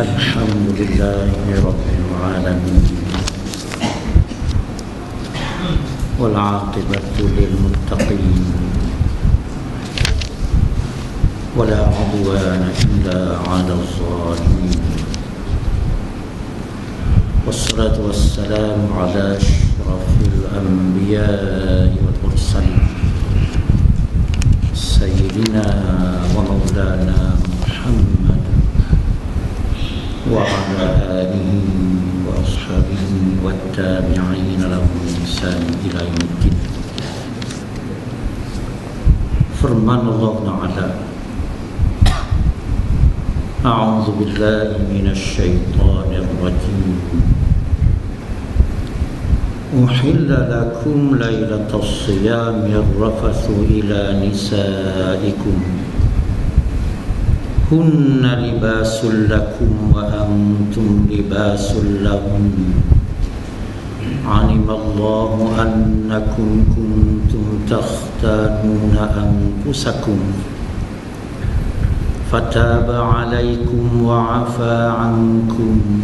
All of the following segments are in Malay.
Alhamdulillahi Rabbil Alamin. Wal aqibatu lil muttaqin. Wala 'udwana illa 'alal zalimin. Wassalatu wassalamu ala asyrafil anbiya'i wal mursalin Sayyidina wa maulana Muhammad wa ala alihi wa ashabihi wa tabi'in lahum bi ihsan ila yaumiddin. Firman Allah Ta'ala, A'udzu billahi minasy syaithanir rajim. Uhilla lakum lailatas siyamir rafathu ila nisaikum hunna libasul lakum wa antum libasul lahum. Alimallahu annakum kuntum takhtanuna anfusakum fataba alaikum wa afa ankum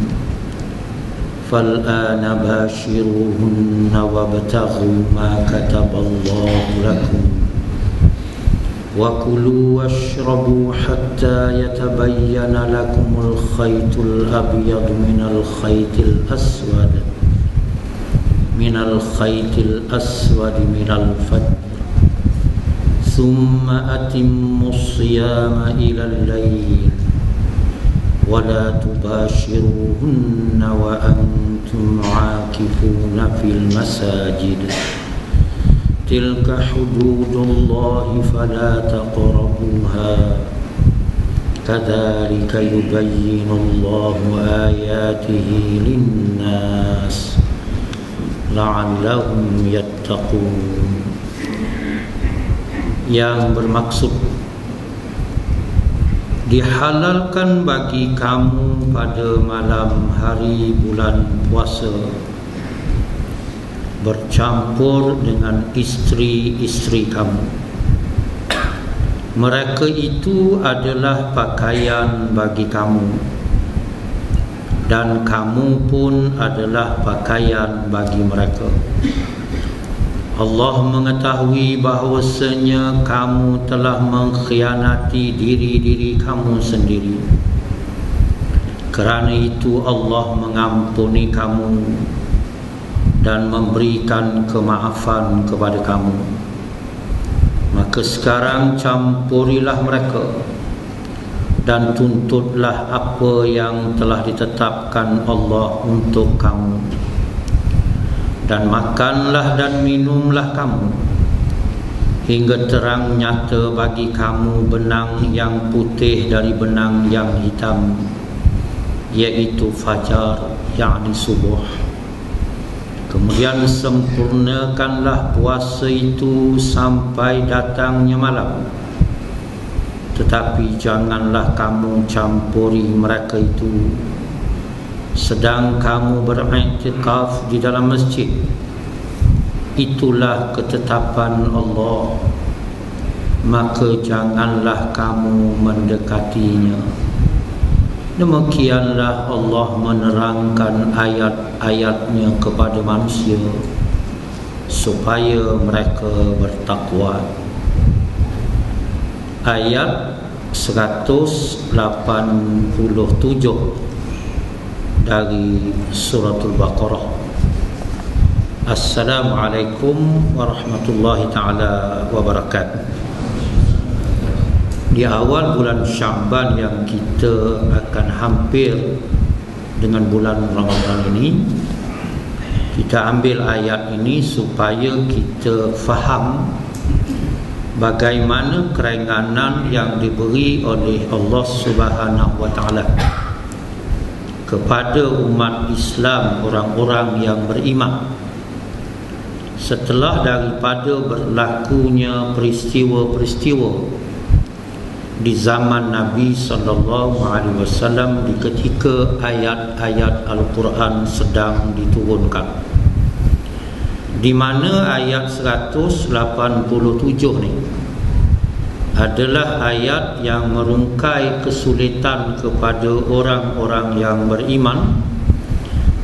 fal'ana bashiruhunna wabtaghu ma kataballahu lakum wa kulu washrabu hatta yatabayyana lakumul khaytul abyadu minal khaytil aswad minal fajr thumma atimmus siyama ilal layl wa la tubashiruhunna wa antum aakifuna fil masajid tilka hududullahi fala taqrabuha kadzalika yubayyinullahu ayatihi linnas la'allahum yattaqun. Yang bermaksud dihalalkan bagi kamu pada malam hari bulan puasa bercampur dengan istri-istri kamu. Mereka itu adalah pakaian bagi kamu, dan kamu pun adalah pakaian bagi mereka. Allah mengetahui bahawasanya kamu telah mengkhianati diri-diri kamu sendiri. Kerana itu Allah mengampuni kamu dan memberikan kemaafan kepada kamu. Maka sekarang campurilah mereka dan tuntutlah apa yang telah ditetapkan Allah untuk kamu. Dan makanlah dan minumlah kamu hingga terang nyata bagi kamu benang yang putih dari benang yang hitam, yaitu fajar, yakni subuh. Kemudian sempurnakanlah puasa itu sampai datangnya malam. Tetapi janganlah kamu campuri mereka itu sedang kamu beriktikaf di dalam masjid. Itulah ketetapan Allah, maka janganlah kamu mendekatinya. Demikianlah Allah menerangkan ayat-ayatnya kepada manusia supaya mereka bertakwa. Ayat 187 dari suratul Baqarah. Assalamualaikum warahmatullahi ta'ala wabarakatuh. Di awal bulan Sya'ban yang kita akan hampir dengan bulan Ramadan ini, kita ambil ayat ini supaya kita faham bagaimana keringanan yang diberi oleh Allah Subhanahu wa ta'ala kepada umat Islam, orang-orang yang beriman, setelah daripada berlakunya peristiwa-peristiwa di zaman Nabi SAW di ketika ayat-ayat Al-Quran sedang diturunkan, di mana ayat 187 ni adalah ayat yang merungkai kesulitan kepada orang-orang yang beriman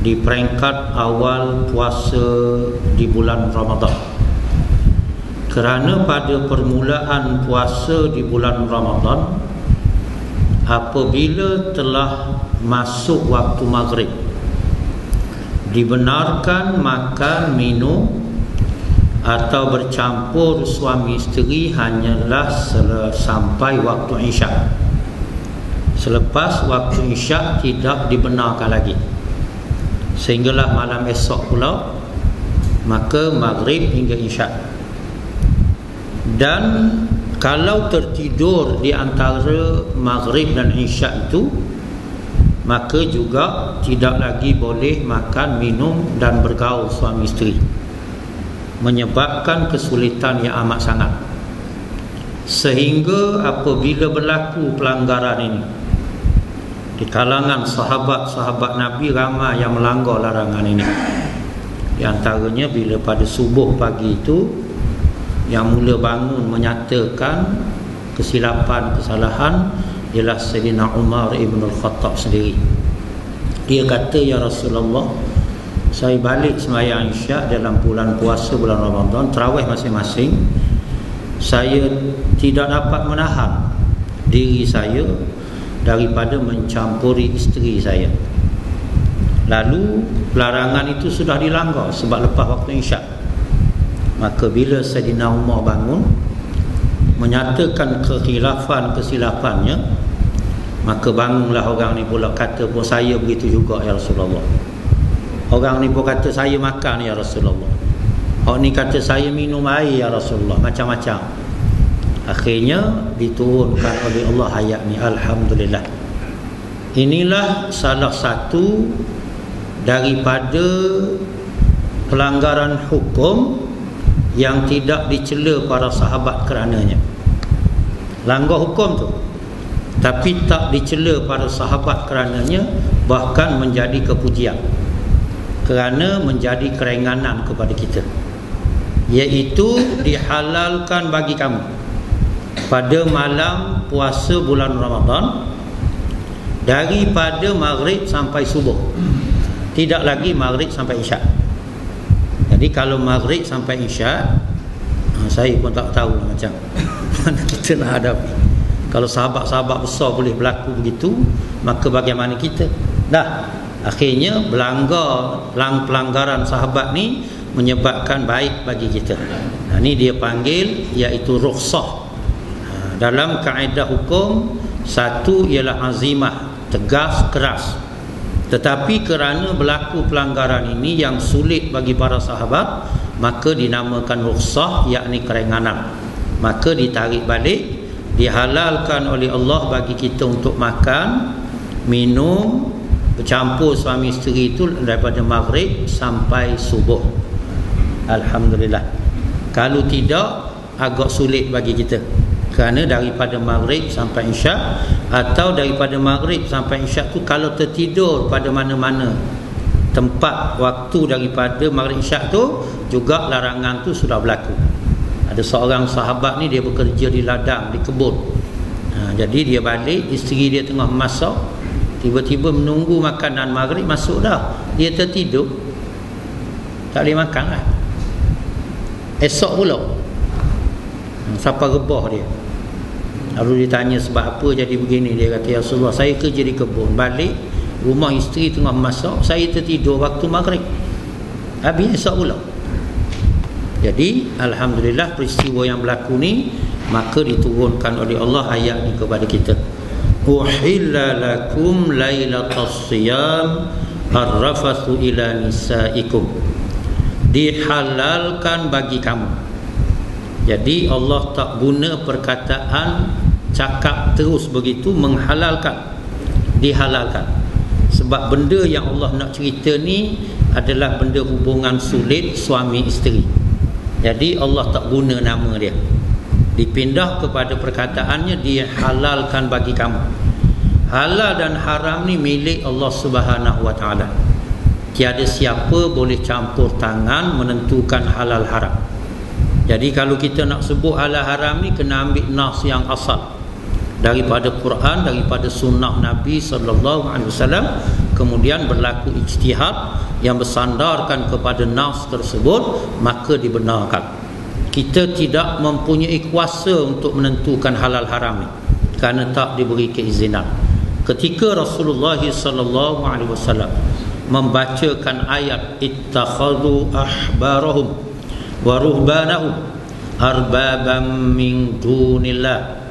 di peringkat awal puasa di bulan Ramadan. Kerana pada permulaan puasa di bulan Ramadan, apabila telah masuk waktu maghrib, dibenarkan makan, minum atau bercampur suami isteri hanyalah sampai waktu isyak. Selepas waktu isyak tidak dibenarkan lagi, sehinggalah malam esok pula, maka maghrib hingga isyak. Dan kalau tertidur di antara maghrib dan isyak itu, maka juga tidak lagi boleh makan, minum dan bergaul suami isteri, menyebabkan kesulitan yang amat sangat. Sehingga apabila berlaku pelanggaran ini di kalangan sahabat-sahabat Nabi, ramai yang melanggar larangan ini. Di antaranya bila pada subuh pagi itu, yang mula bangun menyatakan kesalahan ialah Sayyidina Umar ibn al-Khattab sendiri. Dia kata, "Ya Rasulullah, saya balik sembahyang isyak dalam bulan puasa bulan Ramadan, tarawih masing-masing. Saya tidak dapat menahan diri saya daripada mencampuri isteri saya. Lalu larangan itu sudah dilanggar sebab lepas waktu isyak. Maka bila Sayyidina Umar bangun menyatakan kesilafannya, maka bangunlah orang ni pula kata pun, saya begitu juga ya Rasulullah. Orang ni pun kata saya makan ya Rasulullah. Orang ni kata saya minum air ya Rasulullah. Macam-macam. Akhirnya diturunkan oleh Allah ayat ni. Alhamdulillah. Inilah salah satu daripada pelanggaran hukum yang tidak dicela para sahabat kerananya. Langgar hukum tu, tapi tak dicela para sahabat kerananya, bahkan menjadi kepujian, kerana menjadi keringanan kepada kita, iaitu dihalalkan bagi kamu pada malam puasa bulan Ramadan daripada maghrib sampai subuh, tidak lagi maghrib sampai isyak. Jadi kalau maghrib sampai isyak, saya pun tak tahu macam mana kita nak hadapi. Kalau sahabat-sahabat besar boleh berlaku begitu, maka bagaimana kita? Dah, akhirnya pelanggaran sahabat ni menyebabkan baik bagi kita. Ini dia panggil iaitu rukhsah. Dalam kaedah hukum, satu ialah azimah, tegas, keras. Tetapi kerana berlaku pelanggaran ini yang sulit bagi para sahabat, maka dinamakan rukhsah, yakni keringanan. Maka ditarik balik, dihalalkan oleh Allah bagi kita untuk makan, minum, bercampur suami isteri itu daripada maghrib sampai subuh. Alhamdulillah. Kalau tidak, agak sulit bagi kita, kerana daripada maghrib sampai isyak, atau daripada maghrib sampai isyak tu kalau tertidur pada mana-mana tempat waktu daripada maghrib isyak tu, juga larangan tu sudah berlaku. Ada seorang sahabat ni, dia bekerja di ladang, di kebun. Jadi dia balik, isteri dia tengah masak, tiba-tiba menunggu makanan maghrib masuk dah, dia tertidur, tak boleh makan lah. Esok pula siapa rebah dia. Lalu dia tanya sebab apa jadi begini. Dia kata, ya Rasulullah, saya kerja di kebun, balik rumah isteri tengah masak, saya tertidur waktu maghrib, habis esok pula. Jadi alhamdulillah peristiwa yang berlaku ni, maka diturunkan oleh Allah ayat ni kepada kita. Uhilla lakum lailatas siyam arrafathu ila nisaikum. Dihalalkan bagi kamu. Jadi Allah tak guna perkataan cakap terus begitu menghalalkan, dihalalkan. Sebab benda yang Allah nak cerita ni adalah benda hubungan sulit suami isteri. Jadi Allah tak guna nama dia, dipindah kepada perkataannya dihalalkan bagi kamu. Halal dan haram ni milik Allah Subhanahu wa taala. Tiada siapa boleh campur tangan menentukan halal haram. Jadi kalau kita nak sebut halal haram ni, kena ambil nas yang asal daripada Quran, daripada sunnah Nabi SAW, kemudian berlaku ijtihad yang bersandarkan kepada nas tersebut, maka dibenarkan. Kita tidak mempunyai kuasa untuk menentukan halal haram ni kerana tak diberi keizinan. Ketika Rasulullah SAW membacakan ayat ittakhadhu ahbarahum wa ruhbanahum arbabam min dunillah,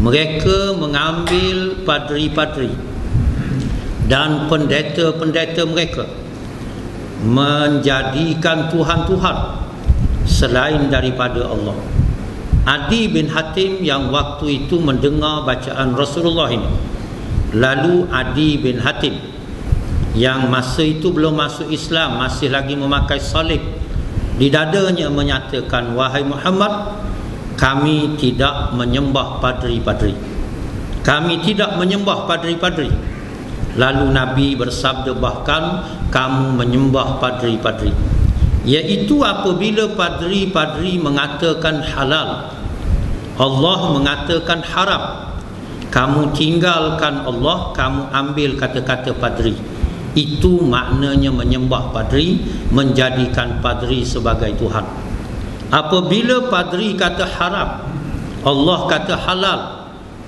mereka mengambil padri-padri dan pendeta-pendeta mereka menjadikan Tuhan-Tuhan selain daripada Allah. Adi bin Hatim yang waktu itu mendengar bacaan Rasulullah ini, lalu Adi bin Hatim yang masa itu belum masuk Islam, masih lagi memakai salib di dadanya, menyatakan, wahai Muhammad, kami tidak menyembah padri-padri, kami tidak menyembah padri-padri. Lalu Nabi bersabda, bahkan kamu menyembah padri-padri, iaitu apabila padri-padri mengatakan halal, Allah mengatakan haram, kamu tinggalkan Allah, kamu ambil kata-kata padri. Itu maknanya menyembah padri, menjadikan padri sebagai Tuhan. Apabila padri kata haram, Allah kata halal,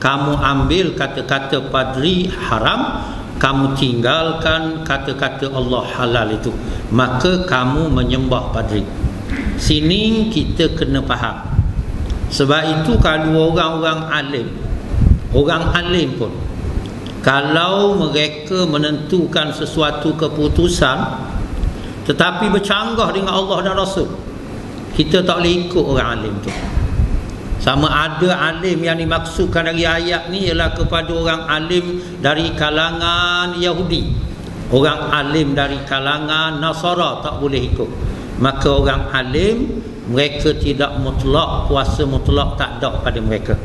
kamu ambil kata-kata padri haram, kamu tinggalkan kata-kata Allah halal itu, maka kamu menyembah padri. Sini kita kena faham. Sebab itu kalau orang-orang alim, orang alim pun, kalau mereka menentukan sesuatu keputusan tetapi bercanggah dengan Allah dan Rasul, kita tak boleh ikut orang alim tu. Sama ada alim yang dimaksudkan dari ayat ni ialah kepada orang alim dari kalangan Yahudi, orang alim dari kalangan Nasara tak boleh ikut. Maka orang alim, mereka tidak mutlak, kuasa mutlak tak ada pada mereka.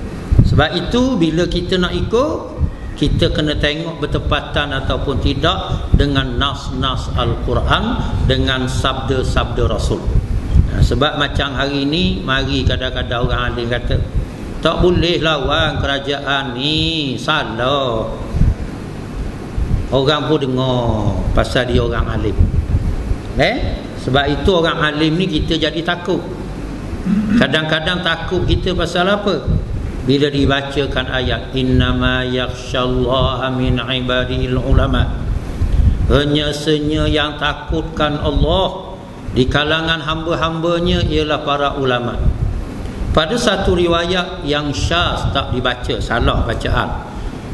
Sebab itu bila kita nak ikut, kita kena tengok bertepatan ataupun tidak dengan nas-nas Al-Quran, dengan sabda-sabda Rasul. Sebab macam hari ni, mari kadang-kadang orang alim kata tak boleh lawan kerajaan ni, salah. Orang pun dengar pasal dia orang alim. Sebab itu orang alim ni kita jadi takut. Kadang-kadang takut kita pasal apa? Bila dibacakan ayat innama yakhsyallaha min ibadihil ulama, hanya yang takutkan Allah di kalangan hamba-hambanya ialah para ulama. Pada satu riwayat yang syaz tak dibaca, salah bacaan,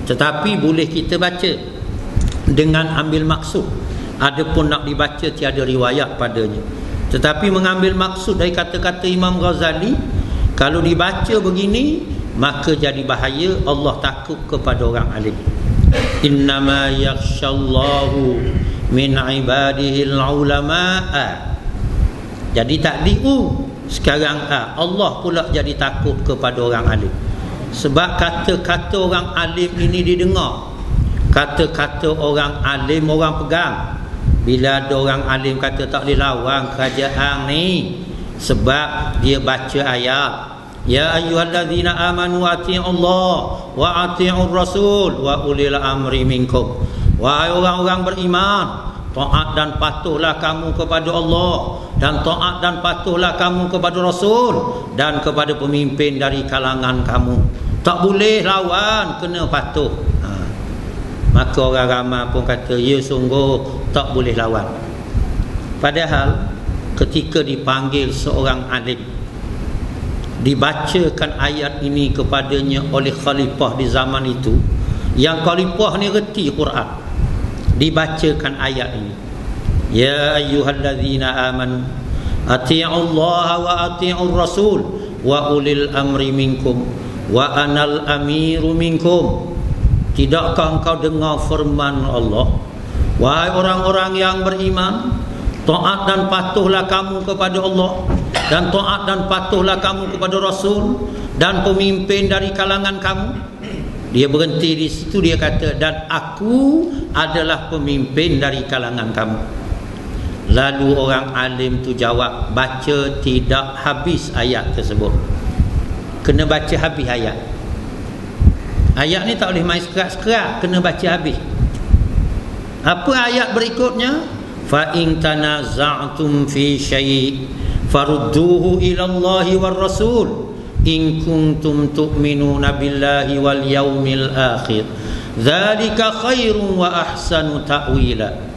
tetapi boleh kita baca dengan ambil maksud. Adapun nak dibaca tiada riwayat padanya, tetapi mengambil maksud dari kata-kata Imam Ghazali, kalau dibaca begini maka jadi bahaya. Allah takut kepada orang alim. Innama yakhshallahu min ibadihil ulama'a. Jadi tak sekarang Allah pula jadi takut kepada orang alim. Sebab kata-kata orang alim ini didengar, kata-kata orang alim orang pegang. Bila ada orang alim kata tak boleh lawan kerajaan ni, sebab dia baca ayat ya ayyuhallazina amanu atii'u Allah wa atii'ur rasul wa ulil amri minkum. Wahai orang-orang beriman, taat dan patuhlah kamu kepada Allah, dan taat dan patuhlah kamu kepada Rasul dan kepada pemimpin dari kalangan kamu. Tak boleh lawan, kena patuh. Maka orang ramai pun kata ya sungguh tak boleh lawan. Padahal ketika dipanggil seorang alim, dibacakan ayat ini kepadanya oleh khalifah di zaman itu, yang khalifah ni reti Quran, dibacakan ayat ini, ya ayyuhallazina amanu atii'ullaha wa atii'ur rasul wa ulil amri minkum wa anal amiru minkum. Tidakkah engkau dengar firman Allah, wahai orang-orang yang beriman, taat dan patuhlah kamu kepada Allah, dan taat dan patuhlah kamu kepada Rasul dan pemimpin dari kalangan kamu. Dia berhenti di situ, dia kata dan aku adalah pemimpin dari kalangan kamu. Lalu orang alim tu jawab, baca tidak habis ayat tersebut. Kena baca habis ayat. Ayat ni tak boleh main sekerat-sekerat, kena baca habis. Apa ayat berikutnya? Fa in tanaza'tum fi syai' farudduhu ila Allahi war Rasul in kuntum tu'minuna billahi wal yaumil akhir dzalika khairun wa ahsanu ta'wila.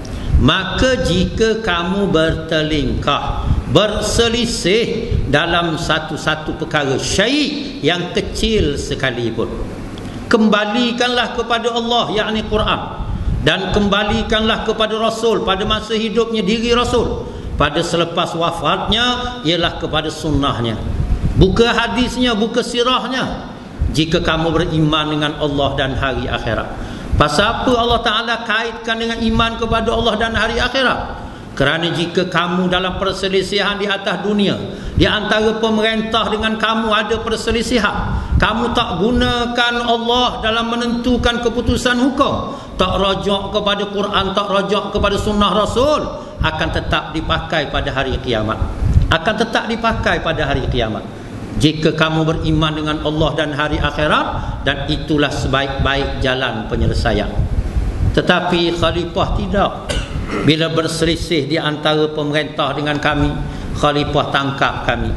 Maka jika kamu bertelingkah, berselisih dalam satu-satu perkara, syai' yang kecil sekalipun, kembalikanlah kepada Allah, yakni Quran, dan kembalikanlah kepada Rasul pada masa hidupnya diri Rasul, pada selepas wafatnya ialah kepada sunnahnya, buka hadisnya, buka sirahnya. Jika kamu beriman dengan Allah dan hari akhirat. Pasal apa Allah Ta'ala kaitkan dengan iman kepada Allah dan hari akhirat? Kerana jika kamu dalam perselisihan di atas dunia, di antara pemerintah dengan kamu ada perselisihan, kamu tak gunakan Allah dalam menentukan keputusan hukum, tak rajak kepada Quran, tak rajak kepada sunnah Rasul, akan tetap dipakai pada hari kiamat. Akan tetap dipakai pada hari kiamat. Jika kamu beriman dengan Allah dan hari akhirat, dan itulah sebaik-baik jalan penyelesaian. Tetapi khalifah tidak. Bila berselisih di antara pemerintah dengan kami, khalifah tangkap kami,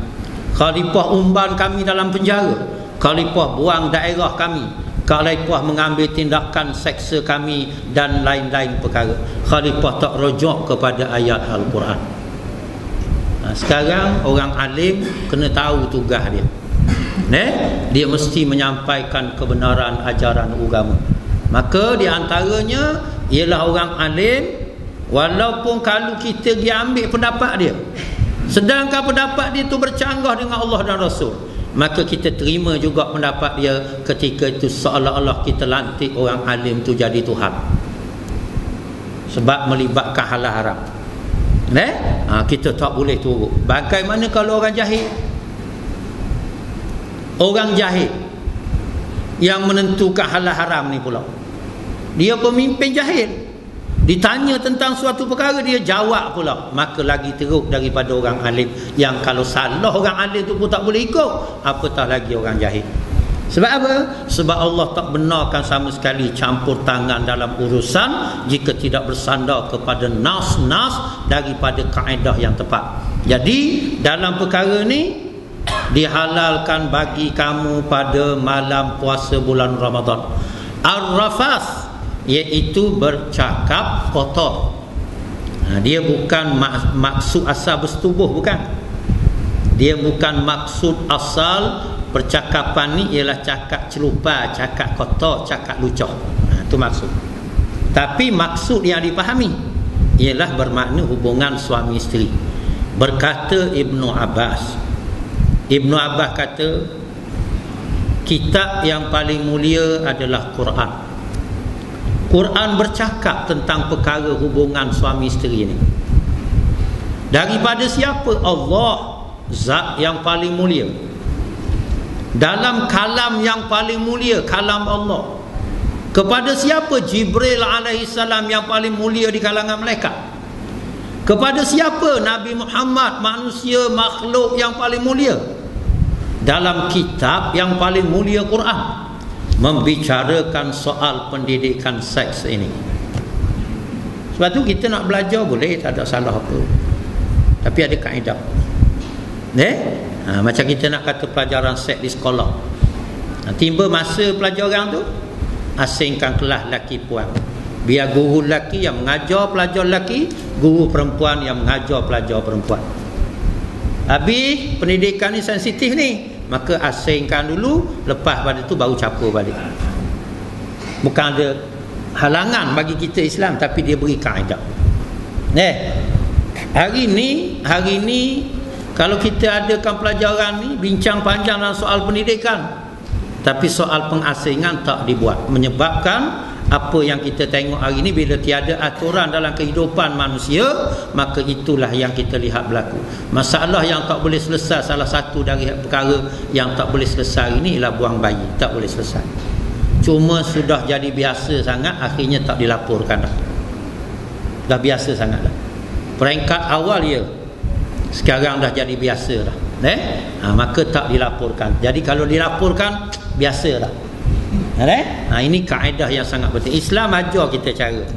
khalifah umban kami dalam penjara, khalifah buang daerah kami, khalifah mengambil tindakan seksa kami dan lain-lain perkara. Khalifah tak rujuk kepada ayat Al-Quran. Sekarang orang alim kena tahu tugas dia. Dia mesti menyampaikan kebenaran ajaran agama. Maka di antaranya ialah orang alim, walaupun kalau kita pergi ambil pendapat dia, sedangkan pendapat dia tu bercanggah dengan Allah dan Rasul, maka kita terima juga pendapat dia. Ketika itu seolah-olah kita lantik orang alim tu jadi Tuhan, sebab melibatkan halal haram. Kita tak boleh turut. Bagaimana kalau orang jahil? Orang jahil yang menentukan halal haram ni pula, dia pemimpin jahil, ditanya tentang suatu perkara dia jawab pula, maka lagi teruk daripada orang alim, yang kalau salah orang alim tu pun tak boleh ikut, apatah lagi orang jahil. Sebab apa? Sebab Allah tak benarkan sama sekali campur tangan dalam urusan jika tidak bersandar kepada nas-nas daripada kaedah yang tepat. Jadi dalam perkara ni dihalalkan bagi kamu pada malam puasa bulan Ramadan ar-rafath, iaitu bercakap kotor. Dia bukan maksud asal bersetubuh, bukan. Dia bukan maksud asal percakapan ni ialah cakap celupa, cakap kotor, cakap lucah. Itu maksud. Tapi maksud yang dipahami ialah bermakna hubungan suami isteri. Berkata Ibnu Abbas kata, kitab yang paling mulia adalah Quran. Quran bercakap tentang perkara hubungan suami isteri ini. Daripada siapa? Allah, zat yang paling mulia. Dalam kalam yang paling mulia, kalam Allah. Kepada siapa? Jibril alaihissalam yang paling mulia di kalangan malaikat. Kepada siapa? Nabi Muhammad, manusia makhluk yang paling mulia. Dalam kitab yang paling mulia Quran, membicarakan soal pendidikan seks ini. Sebab tu kita nak belajar boleh, tak ada salah apa. Tapi ada kaedah. Macam kita nak kata pelajaran seks di sekolah, tiba masa pelajaran tu, asingkan kelas lelaki puan. Biar guru lelaki yang mengajar pelajar lelaki, guru perempuan yang mengajar pelajar perempuan. Habis pendidikan ni sensitif ni, maka asingkan dulu, lepas pada tu baru capur balik. Bukan ada halangan bagi kita Islam, tapi dia beri kaedah. Hari ni kalau kita adakan pelajaran ni, bincang panjang dalam soal pendidikan, tapi soal pengasingan tak dibuat. Menyebabkan apa yang kita tengok hari ni, bila tiada aturan dalam kehidupan manusia, maka itulah yang kita lihat berlaku. Masalah yang tak boleh selesai, salah satu dari perkara yang tak boleh selesai ini ialah buang bayi. Tak boleh selesai. Cuma sudah jadi biasa sangat, akhirnya tak dilaporkan dah. Dah biasa sangat dah. peringkat awal ya, sekarang dah jadi biasa dah. Maka tak dilaporkan. Jadi kalau dilaporkan biasa dah. Ini kaedah yang sangat penting. Islam ajar kita cara.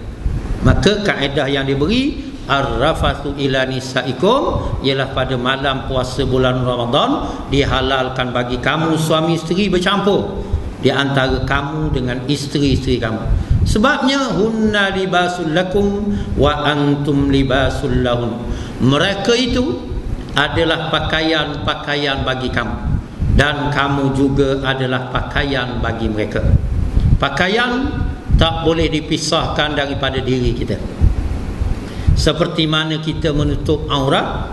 Maka kaedah yang diberi ar-rafathu ila nisaikum, ialah pada malam puasa bulan Ramadan dihalalkan bagi kamu suami isteri bercampur di antara kamu dengan isteri-isteri kamu. Sebabnya hunna libasul lakum wa antum libasul lahun. Mereka itu adalah pakaian-pakaian bagi kamu dan kamu juga adalah pakaian bagi mereka. Pakaian tak boleh dipisahkan daripada diri kita. Seperti mana kita menutup aurat,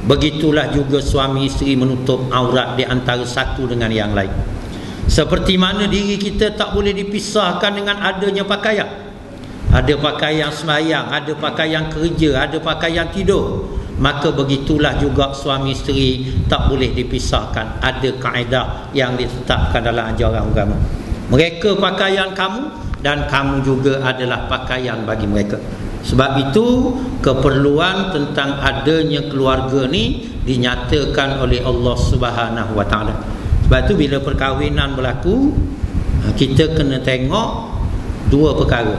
begitulah juga suami isteri menutup aurat di antara satu dengan yang lain. Seperti mana diri kita tak boleh dipisahkan dengan adanya pakaian. Ada pakaian sembahyang, ada pakaian kerja, ada pakaian tidur. Maka begitulah juga suami isteri tak boleh dipisahkan. Ada kaedah yang ditetapkan dalam ajaran agama. Mereka pakaian kamu dan kamu juga adalah pakaian bagi mereka. Sebab itu keperluan tentang adanya keluarga ni dinyatakan oleh Allah Subhanahu Wa Taala. Sebab itu bila perkahwinan berlaku, kita kena tengok dua perkara.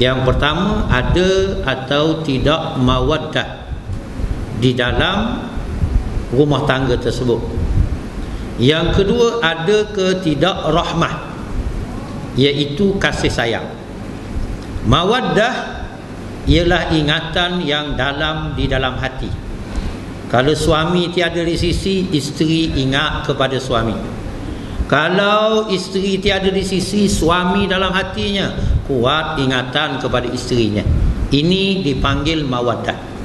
Yang pertama, ada atau tidak mawaddah di dalam rumah tangga tersebut. Yang kedua, ada ke tidak rahmah, iaitu kasih sayang. Mawaddah ialah ingatan yang dalam di dalam hati. Kalau suami tiada di sisi, isteri ingat kepada suami. Kalau isteri tiada di sisi, suami dalam hatinya kuat ingatan kepada isterinya. Ini dipanggil mawaddah.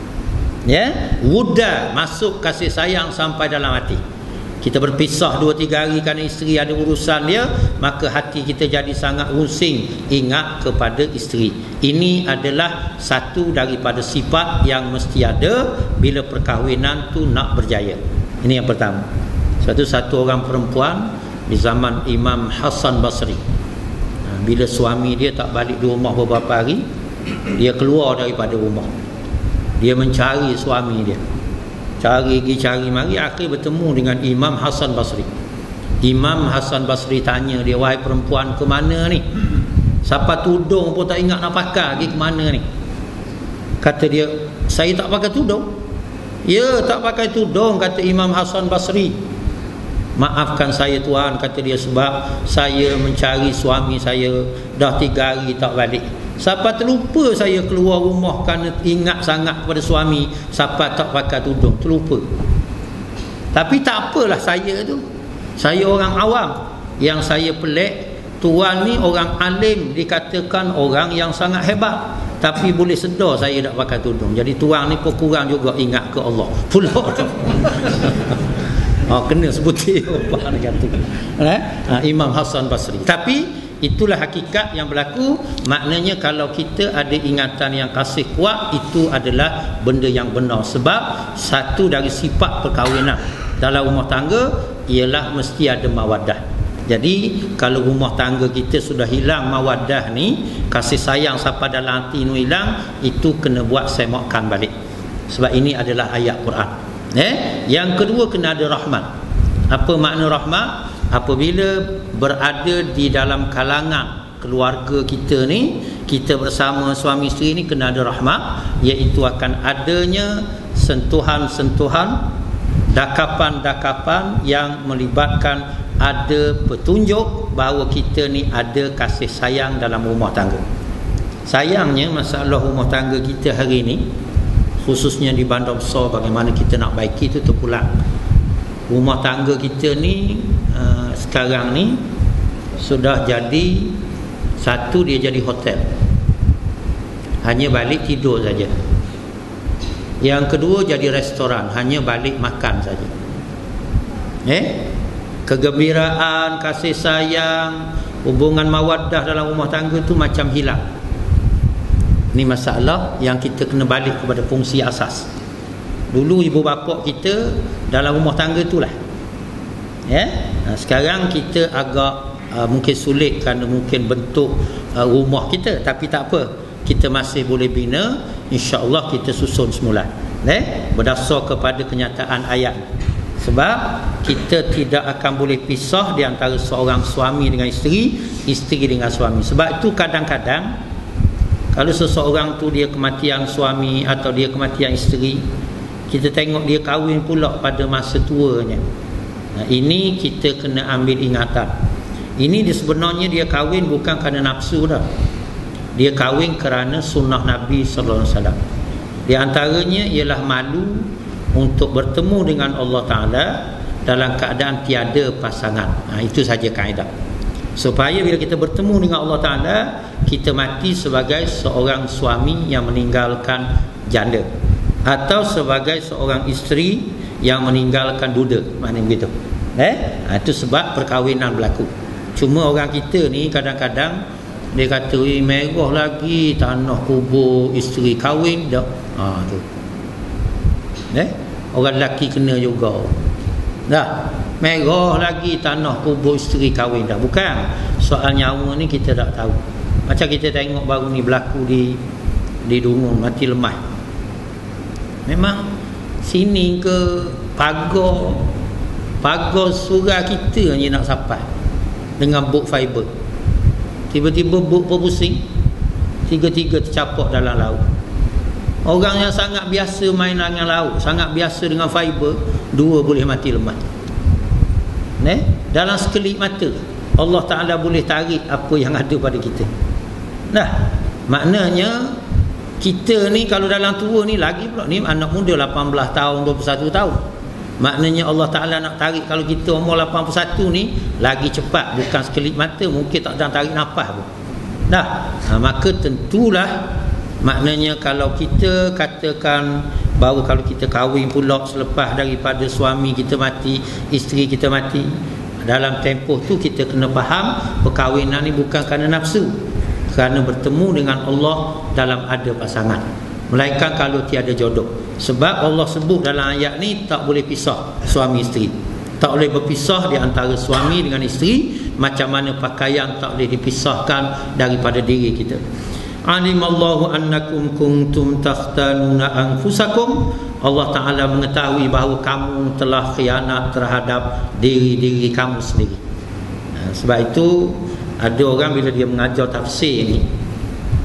Wudda, masuk kasih sayang sampai dalam hati. Kita berpisah 2-3 hari kerana isteri ada urusan dia, maka hati kita jadi sangat rusing ingat kepada isteri. Ini adalah satu daripada sifat yang mesti ada bila perkahwinan tu nak berjaya. Ini yang pertama. Satu orang perempuan di zaman Imam Hasan Basri, bila suami dia tak balik di rumah beberapa hari, dia keluar daripada rumah. Dia mencari suami dia, cari mari, akhir bertemu dengan Imam Hasan Basri. Imam Hasan Basri tanya dia, wahai perempuan, ke mana ni? Siapa tudung pun tak ingat nak pakai, pergi ke mana ni? Kata dia, saya tak pakai tudung. Ya, tak pakai tudung, kata Imam Hasan Basri. Maafkan saya tuan, kata dia, sebab saya mencari suami saya dah 3 hari tak balik. Siapa terlupa saya keluar rumah kerana ingat sangat kepada suami. Siapa tak pakai tudung, terlupa. Tapi tak apalah, saya orang awam. Yang saya pelik, tuan ni orang alim, dikatakan orang yang sangat hebat, tapi boleh sedar saya tak pakai tudung. Jadi tuan ni pun kurang juga ingat ke Allah pula tu. Kena sebuti apa dia kata. Imam Hasan Basri. Tapi itulah hakikat yang berlaku. Maknanya kalau kita ada ingatan yang kasih kuat, itu adalah benda yang benar. Sebab satu dari sifat perkahwinan dalam rumah tangga ialah mesti ada mawaddah. Jadi kalau rumah tangga kita sudah hilang mawaddah ni, kasih sayang sampai dalam hati ni hilang, itu kena buat semakkan balik. Sebab ini adalah ayat Quran. Yang kedua, kena ada rahmat. Apa makna rahmat? Apabila berada di dalam kalangan keluarga kita ni, kita bersama suami isteri ni, kena ada rahmat, iaitu akan adanya sentuhan-sentuhan, dakapan-dakapan yang melibatkan ada petunjuk bahawa kita ni ada kasih sayang dalam rumah tangga. Sayangnya masalah rumah tangga kita hari ni, khususnya di bandar besar, bagaimana kita nak baiki itu terpulang. Rumah tangga kita ni sekarang ni sudah jadi satu, dia jadi hotel, hanya balik tidur saja. Yang kedua, jadi restoran, hanya balik makan saja. Kegembiraan, kasih sayang, hubungan mawaddah dalam rumah tangga tu macam hilang. Ini masalah yang kita kena balik kepada fungsi asas. Dulu ibu bapa kita dalam rumah tangga itulah. Sekarang kita agak mungkin sulit kerana mungkin bentuk rumah kita, tapi tak apa. kita masih boleh bina, insya-Allah kita susun semula. Berdasar kepada kenyataan ayat. Sebab kita tidak akan boleh pisah di antara seorang suami dengan isteri, isteri dengan suami. Sebab itu kadang-kadang kalau seseorang tu dia kematian suami atau dia kematian isteri, kita tengok dia kahwin pula pada masa tuanya. Ini kita kena ambil ingatan. Ini sebenarnya dia kahwin bukan kerana nafsu dah. Dia kahwin kerana sunnah Nabi sallallahu alaihi wasallam. Di antaranya ialah malu untuk bertemu dengan Allah Ta'ala dalam keadaan tiada pasangan. Itu saja kaedah. Supaya bila kita bertemu dengan Allah Ta'ala, kita mati sebagai seorang suami yang meninggalkan janda, atau sebagai seorang isteri yang meninggalkan duda. Maknanya begitu. Itu sebab perkahwinan berlaku. Cuma orang kita ni kadang-kadang dia kata, merah lagi tanah kubur isteri kahwin dah. Tu. Orang lelaki kena juga. Dah, merah lagi tanah kubur isteri kahwin dah. Bukan. Soal nyawa ni kita tak tahu. Macam kita tengok baru ni berlaku di Dungun, mati lemah. Memang sini ke pagar surah kita je nak sampai dengan buk fiber. Tiba-tiba buk berpusing, tiga-tiga tercapak dalam laut. Orang yang sangat biasa main dengan laut, sangat biasa dengan fiber, dua boleh mati lemah. Dalam sekelip mata Allah Ta'ala boleh tarik apa yang ada pada kita. Maknanya kita ni kalau dalam tua ni lagi pula, ni anak muda 18 tahun, 21 tahun. Maknanya Allah Ta'ala nak tarik, kalau kita umur 81 ni lagi cepat, bukan sekelip mata, mungkin tak ada tarik nafas pun. Maka tentulah, maknanya kalau kita katakan bahawa kalau kita kahwin pula selepas daripada suami kita mati, isteri kita mati, dalam tempoh tu kita kena faham perkahwinan ni bukan kerana nafsu, kerana bertemu dengan Allah dalam ada pasangan, melainkan kalau tiada jodoh. Sebab Allah sebut dalam ayat ni tak boleh pisah suami isteri, tak boleh berpisah di antara suami dengan isteri, macam mana pakaian tak boleh dipisahkan daripada diri kita. Alimallahu annakum kuntum takhtanuna anfusakum. Allah Ta'ala mengetahui bahawa kamu telah khianat terhadap diri-diri kamu sendiri. Sebab itu ada orang bila dia mengajar tafsir ni,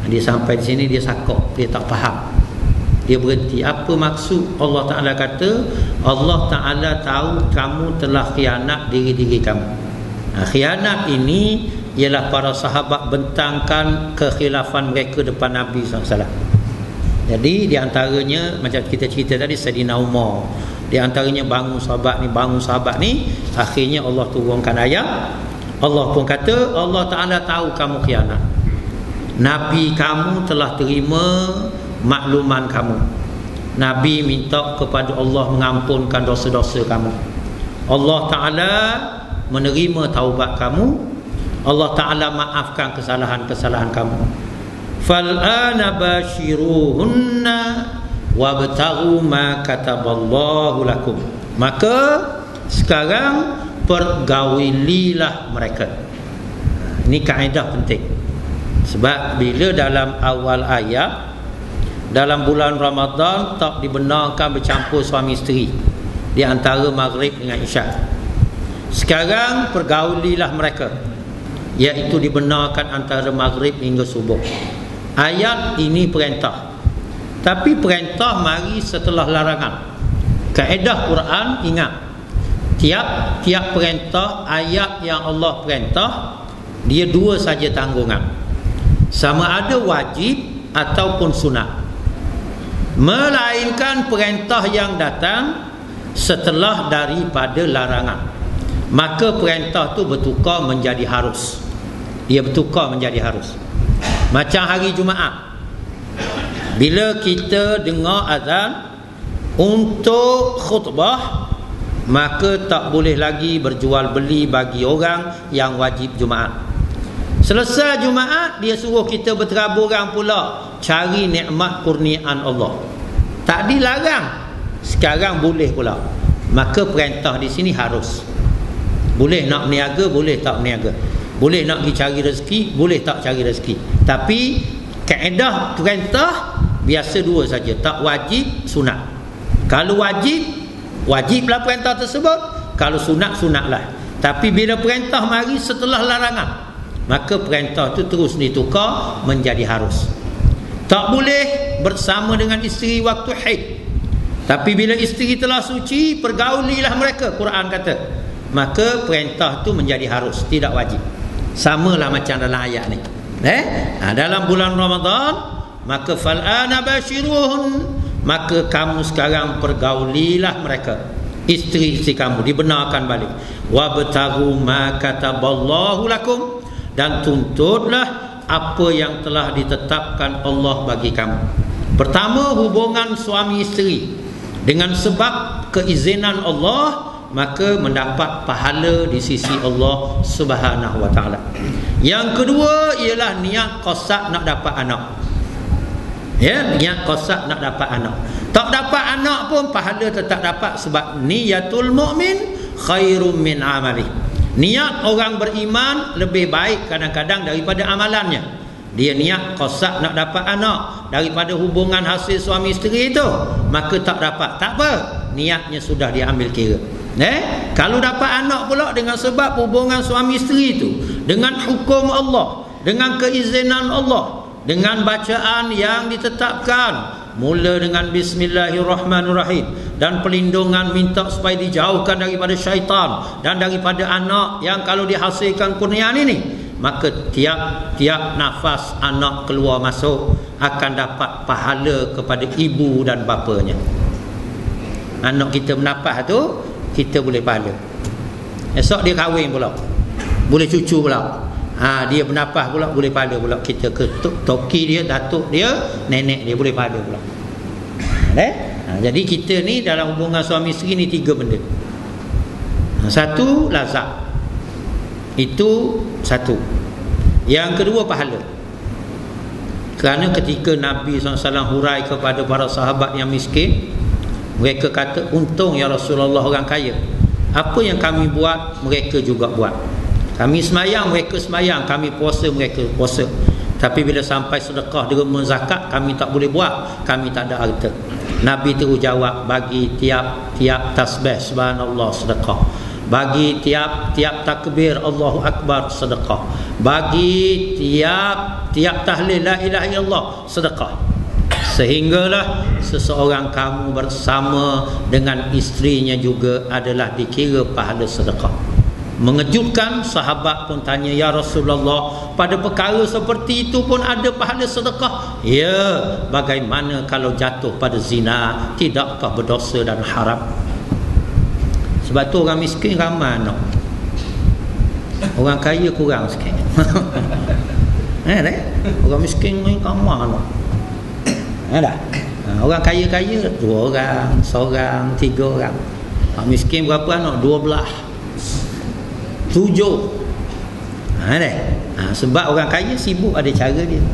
dia sampai di sini dia sakok, dia tak faham, dia berhenti. Apa maksud Allah Ta'ala kata Allah Ta'ala tahu kamu telah khianat diri-diri kamu? Khianat ini ialah para sahabat bentangkan kekhilafan mereka depan Nabi SAW. Jadi di antaranya macam kita cerita tadi, Sayyidina Umar, di antaranya bangun sahabat ni, akhirnya Allah turunkan ayat. Allah pun kata Allah Ta'ala tahu kamu khianat, Nabi kamu telah terima makluman kamu, Nabi minta kepada Allah mengampunkan dosa-dosa kamu, Allah Ta'ala menerima taubat kamu, Allah Ta'ala maafkan kesalahan-kesalahan kamu. Fal'ana bashiruhunna wabtaghu ma kataballahu lakum. Maka sekarang pergaulilah mereka. Ini kaedah penting. Sebab bila dalam awal ayat, dalam bulan Ramadan tak dibenarkan bercampur suami isteri di antara maghrib dengan isyak. Sekarang pergaulilah mereka, iaitu dibenarkan antara maghrib hingga subuh. Ayat ini perintah, tapi perintah mari setelah larangan. Kaedah Quran, ingat, tiap perintah, ayat yang Allah perintah, dia dua saja tanggungan, sama ada wajib ataupun sunat. Melainkan perintah yang datang setelah daripada larangan, maka perintah tu bertukar menjadi harus. Dia bertukar menjadi harus. Macam hari Jumaat, bila kita dengar azan untuk khutbah, maka tak boleh lagi berjual beli bagi orang yang wajib Jumaat. Selesai Jumaat, dia suruh kita berteraburang pula cari nikmat kurniaan Allah. Tak dilarang, sekarang boleh pula. Maka perintah di sini harus. Boleh nak berniaga, boleh tak berniaga. Boleh nak pergi cari rezeki, boleh tak cari rezeki. Tapi Kaedah perintah biasa dua saja, tak wajib, sunat. Kalau wajib, wajiblah perintah tersebut. Kalau sunat, sunatlah. Tapi bila perintah mari setelah larangan, maka perintah itu terus ditukar menjadi harus. Tak boleh bersama dengan isteri waktu haid. Tapi bila isteri telah suci, pergaulilah mereka, Quran kata. Maka perintah itu menjadi harus, tidak wajib. Samalah macam dalam ayat ni. Dalam bulan Ramadan, maka fal'ana bashiruhun, maka kamu sekarang pergaulilah mereka, isteri-isteri kamu, dibenarkan balik. Wabtaghu ma kataballahu lakum, dan tuntutlah apa yang telah ditetapkan Allah bagi kamu. Pertama, hubungan suami isteri dengan sebab keizinan Allah, maka mendapat pahala di sisi Allah Subhanahu wa taala. Yang kedua ialah niat qasad nak dapat anak. Niat qasad nak dapat anak. Tak dapat anak pun pahala tetap dapat, sebab niyatul mukmin khairum min amali. Niat orang beriman lebih baik kadang-kadang daripada amalannya. Dia niat qasad nak dapat anak daripada hubungan hasil suami isteri itu, maka tak dapat, tak apa, niatnya sudah diambil kira. Kalau dapat anak pula dengan sebab hubungan suami isteri itu dengan hukum Allah, dengan keizinan Allah, dengan bacaan yang ditetapkan, mula dengan bismillahirrahmanirrahim, dan perlindungan minta supaya dijauhkan daripada syaitan dan daripada anak yang kalau dihasilkan kurniaan ini, maka tiap-tiap nafas anak keluar masuk akan dapat pahala kepada ibu dan bapanya. Anak kita bernafas tu, kita boleh pahala. Esok dia kahwin pula, boleh cucu pula. Dia bernafas pula, boleh pahala pula. Kita ketuk toki dia, datuk dia, nenek dia, boleh pahala pula. Jadi kita ni dalam hubungan suami isteri ni 3 benda. Satu, lazat. Itu satu. Yang kedua, pahala. Kerana ketika Nabi SAW hurai kepada para sahabat yang miskin, mereka kata, untung ya Rasulullah orang kaya. Apa yang kami buat, mereka juga buat. Kami semayang, mereka semayang. Kami puasa, mereka puasa. Tapi bila sampai sedekah, derma, zakat, kami tak boleh buat. Kami tak ada harta. Nabi terus jawab, bagi tiap-tiap tasbih subhanallah sedekah. Bagi tiap-tiap takbir Allahu Akbar sedekah. Bagi tiap tahlil la ilaha illallah sedekah. Sehinggalah seseorang kamu bersama dengan istrinya juga adalah dikira pahala sedekah. Mengejutkan, sahabat pun tanya, ya Rasulullah, pada perkara seperti itu pun ada pahala sedekah? Ya, bagaimana kalau jatuh pada zina? Tidakkah berdosa dan haram? Sebab tu orang miskin ramai anak, orang kaya kurang sikit. Orang miskin ni ramai anak. Orang kaya-kaya 2 orang, 1 orang, 3 orang. Orang miskin berapa anak? 12, 7. Sebab orang kaya sibuk ada cara dia,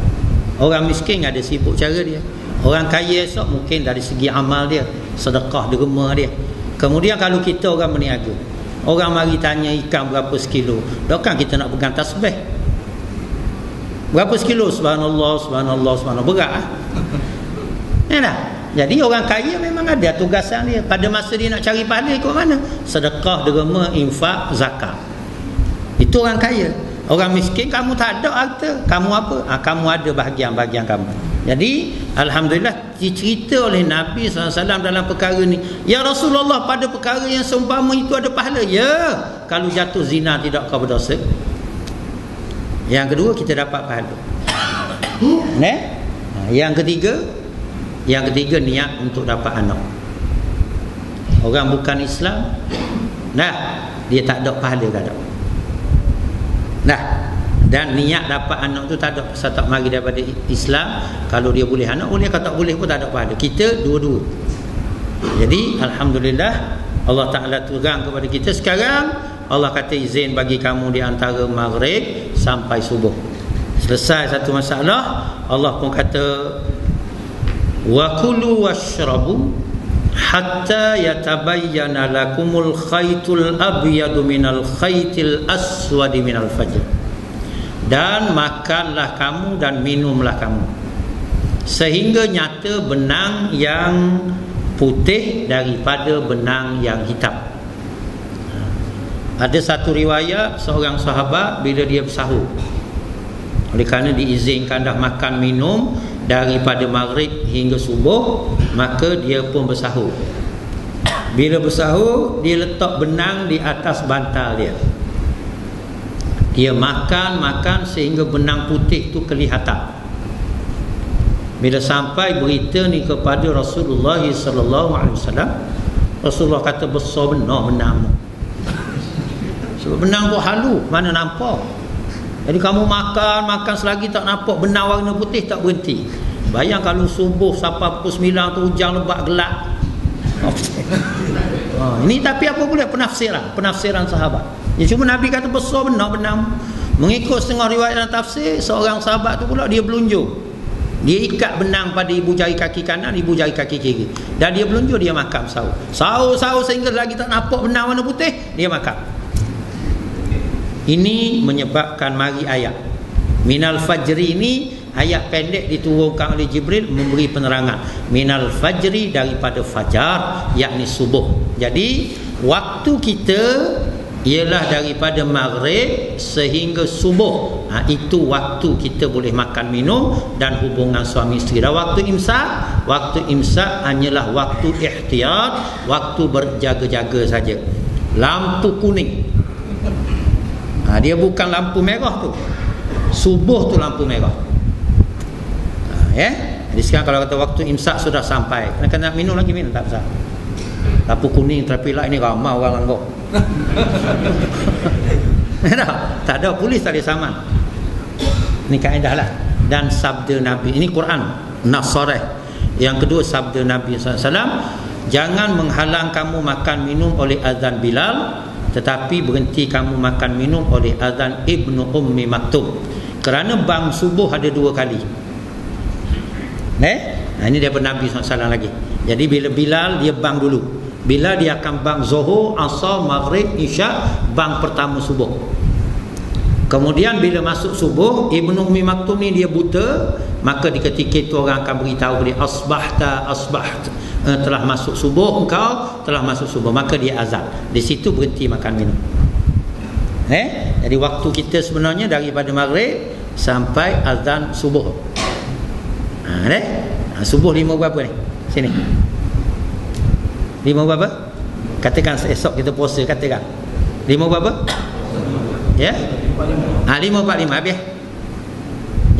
orang miskin ada sibuk cara dia. Orang kaya esok mungkin dari segi amal dia, sedekah derma dia. Kemudian kalau kita orang berniaga, orang mari tanya ikan berapa sekilo, takkan kita nak pegang tasbih berapa sekilo? Subhanallah, subhanallah, subhanallah, berat Jadi orang kaya memang ada tugasan dia. Pada masa dia nak cari pahala, ikut mana? Sedekah, derma, infak, zakat. Itu orang kaya. Orang miskin, kamu tak ada harta, kamu apa? Kamu ada bahagian-bahagian kamu. Jadi alhamdulillah dicerita oleh Nabi SAW dalam perkara ni. Ya Rasulullah, pada perkara yang seumpama itu ada pahala? Ya, kalau jatuh zina tidak kau berdosa. Yang kedua, kita dapat pahala. Yang ketiga niat untuk dapat anak. Orang bukan Islam, dia tak ada pahala, tak ada. Dan niat dapat anak tu tak ada, pasal tak mari daripada Islam. Kalau dia boleh anak, boleh. Kalau tak boleh pun tak ada pahala. Kita dua-dua. Jadi alhamdulillah, Allah Ta'ala turun kepada kita. Sekarang Allah kata izin bagi kamu di antara maghrib sampai subuh. Selesai satu masalah, Allah pun kata wa kulu washrabu hatta yatabayyana lakumul khaytul abyadu minal khaytil aswadi minal fajr. Dan makanlah kamu dan minumlah kamu sehingga nyata benang yang putih daripada benang yang hitam. Ada satu riwayat seorang sahabat bila dia bersahur, oleh kerana diizinkan dah makan minum daripada maghrib hingga subuh, maka dia pun bersahur. Bila bersahur, dia letak benang di atas bantal dia. Dia makan sehingga benang putih tu kelihatan. Bila sampai berita ni kepada Rasulullah sallallahu alaihi wasallam, Rasulullah kata besar benar benang. Sebab benang tu halu, mana nampak. Jadi kamu makan selagi tak nampak benang warna putih, tak berhenti. Bayang kalau subuh sampai pukul 9 tu hujan lebat gelap. Ini tapi apa boleh penafsiran sahabat. Ya, cuma Nabi kata besar benar benang. Mengikut setengah riwayat dan tafsir, seorang sahabat tu pula dia belunjuk. Dia ikat benang pada ibu jari kaki kanan, ibu jari kaki kiri. Dan dia belunjuk, dia makan sahur. Sahur sehingga lagi tak nampak benang warna putih, dia makan. Ini menyebabkan mari ayat minal fajri. Ini ayat pendek diturunkan oleh Jibril memberi penerangan. Minal fajri, daripada fajar, yakni subuh. Jadi waktu kita ialah daripada maghrib sehingga subuh. Itu waktu kita boleh makan minum dan hubungan suami isteri. Dan waktu imsak hanyalah waktu ihtiyat, waktu berjaga-jaga saja. Lampu kuning, dia bukan lampu merah tu. Subuh tu lampu merah. Jadi sekarang kalau kata waktu imsak sudah sampai, nak minum lagi, minum tak besar. Lampu kuning traffic light ni ramai orang anggap. Tak ada polis tak ada saman. Ini kaedah lah. Dan sabda Nabi, ini Quran Nasareh. Yang kedua sabda Nabi SAW, jangan menghalang kamu makan minum oleh azan Bilal, tetapi berhenti kamu makan minum oleh azan Ibnu Ummi Maktum. Kerana bang subuh ada 2 kali. Ini daripada Nabi SAW lagi. Jadi bila Bilal dia bang dulu, bila dia akan bang Zuhur, Asar, Maghrib, Isya, bang pertama subuh. Kemudian bila masuk subuh, Ibnu Ummi Maktum ni dia buta, maka di ketika itu orang akan beritahu dia asbahta, telah masuk subuh, engkau telah masuk subuh, maka dia azan. Di situ berhenti makan minum. Jadi waktu kita sebenarnya daripada maghrib sampai azan subuh. Subuh 5 berapa ni? Sini. 5 berapa? Katakan esok kita puasa, katakan 5 berapa? Ya? 5.45 habis.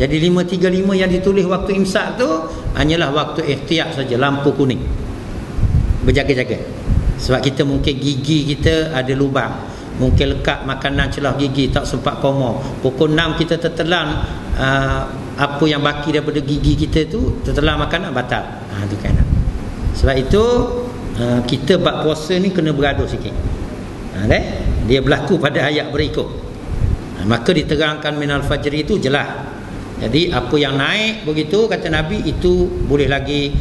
Jadi 5.35 yang ditulis waktu imsak tu hanyalah waktu ihtiyat saja, lampu kuning. Berjaga-jaga. Sebab kita mungkin gigi kita ada lubang, mungkin lekat makanan celah gigi, tak sempat koma. Pukul 6 kita tertelan apa yang baki daripada gigi kita tu, tertelan makanan batal. Itu kan. Sebab itu kita bab puasa ni kena beradur sikit. Dia berlaku pada ayat berikut. Maka diterangkan minal fajri itu jelas. Jadi apa yang naik begitu kata Nabi, itu boleh lagi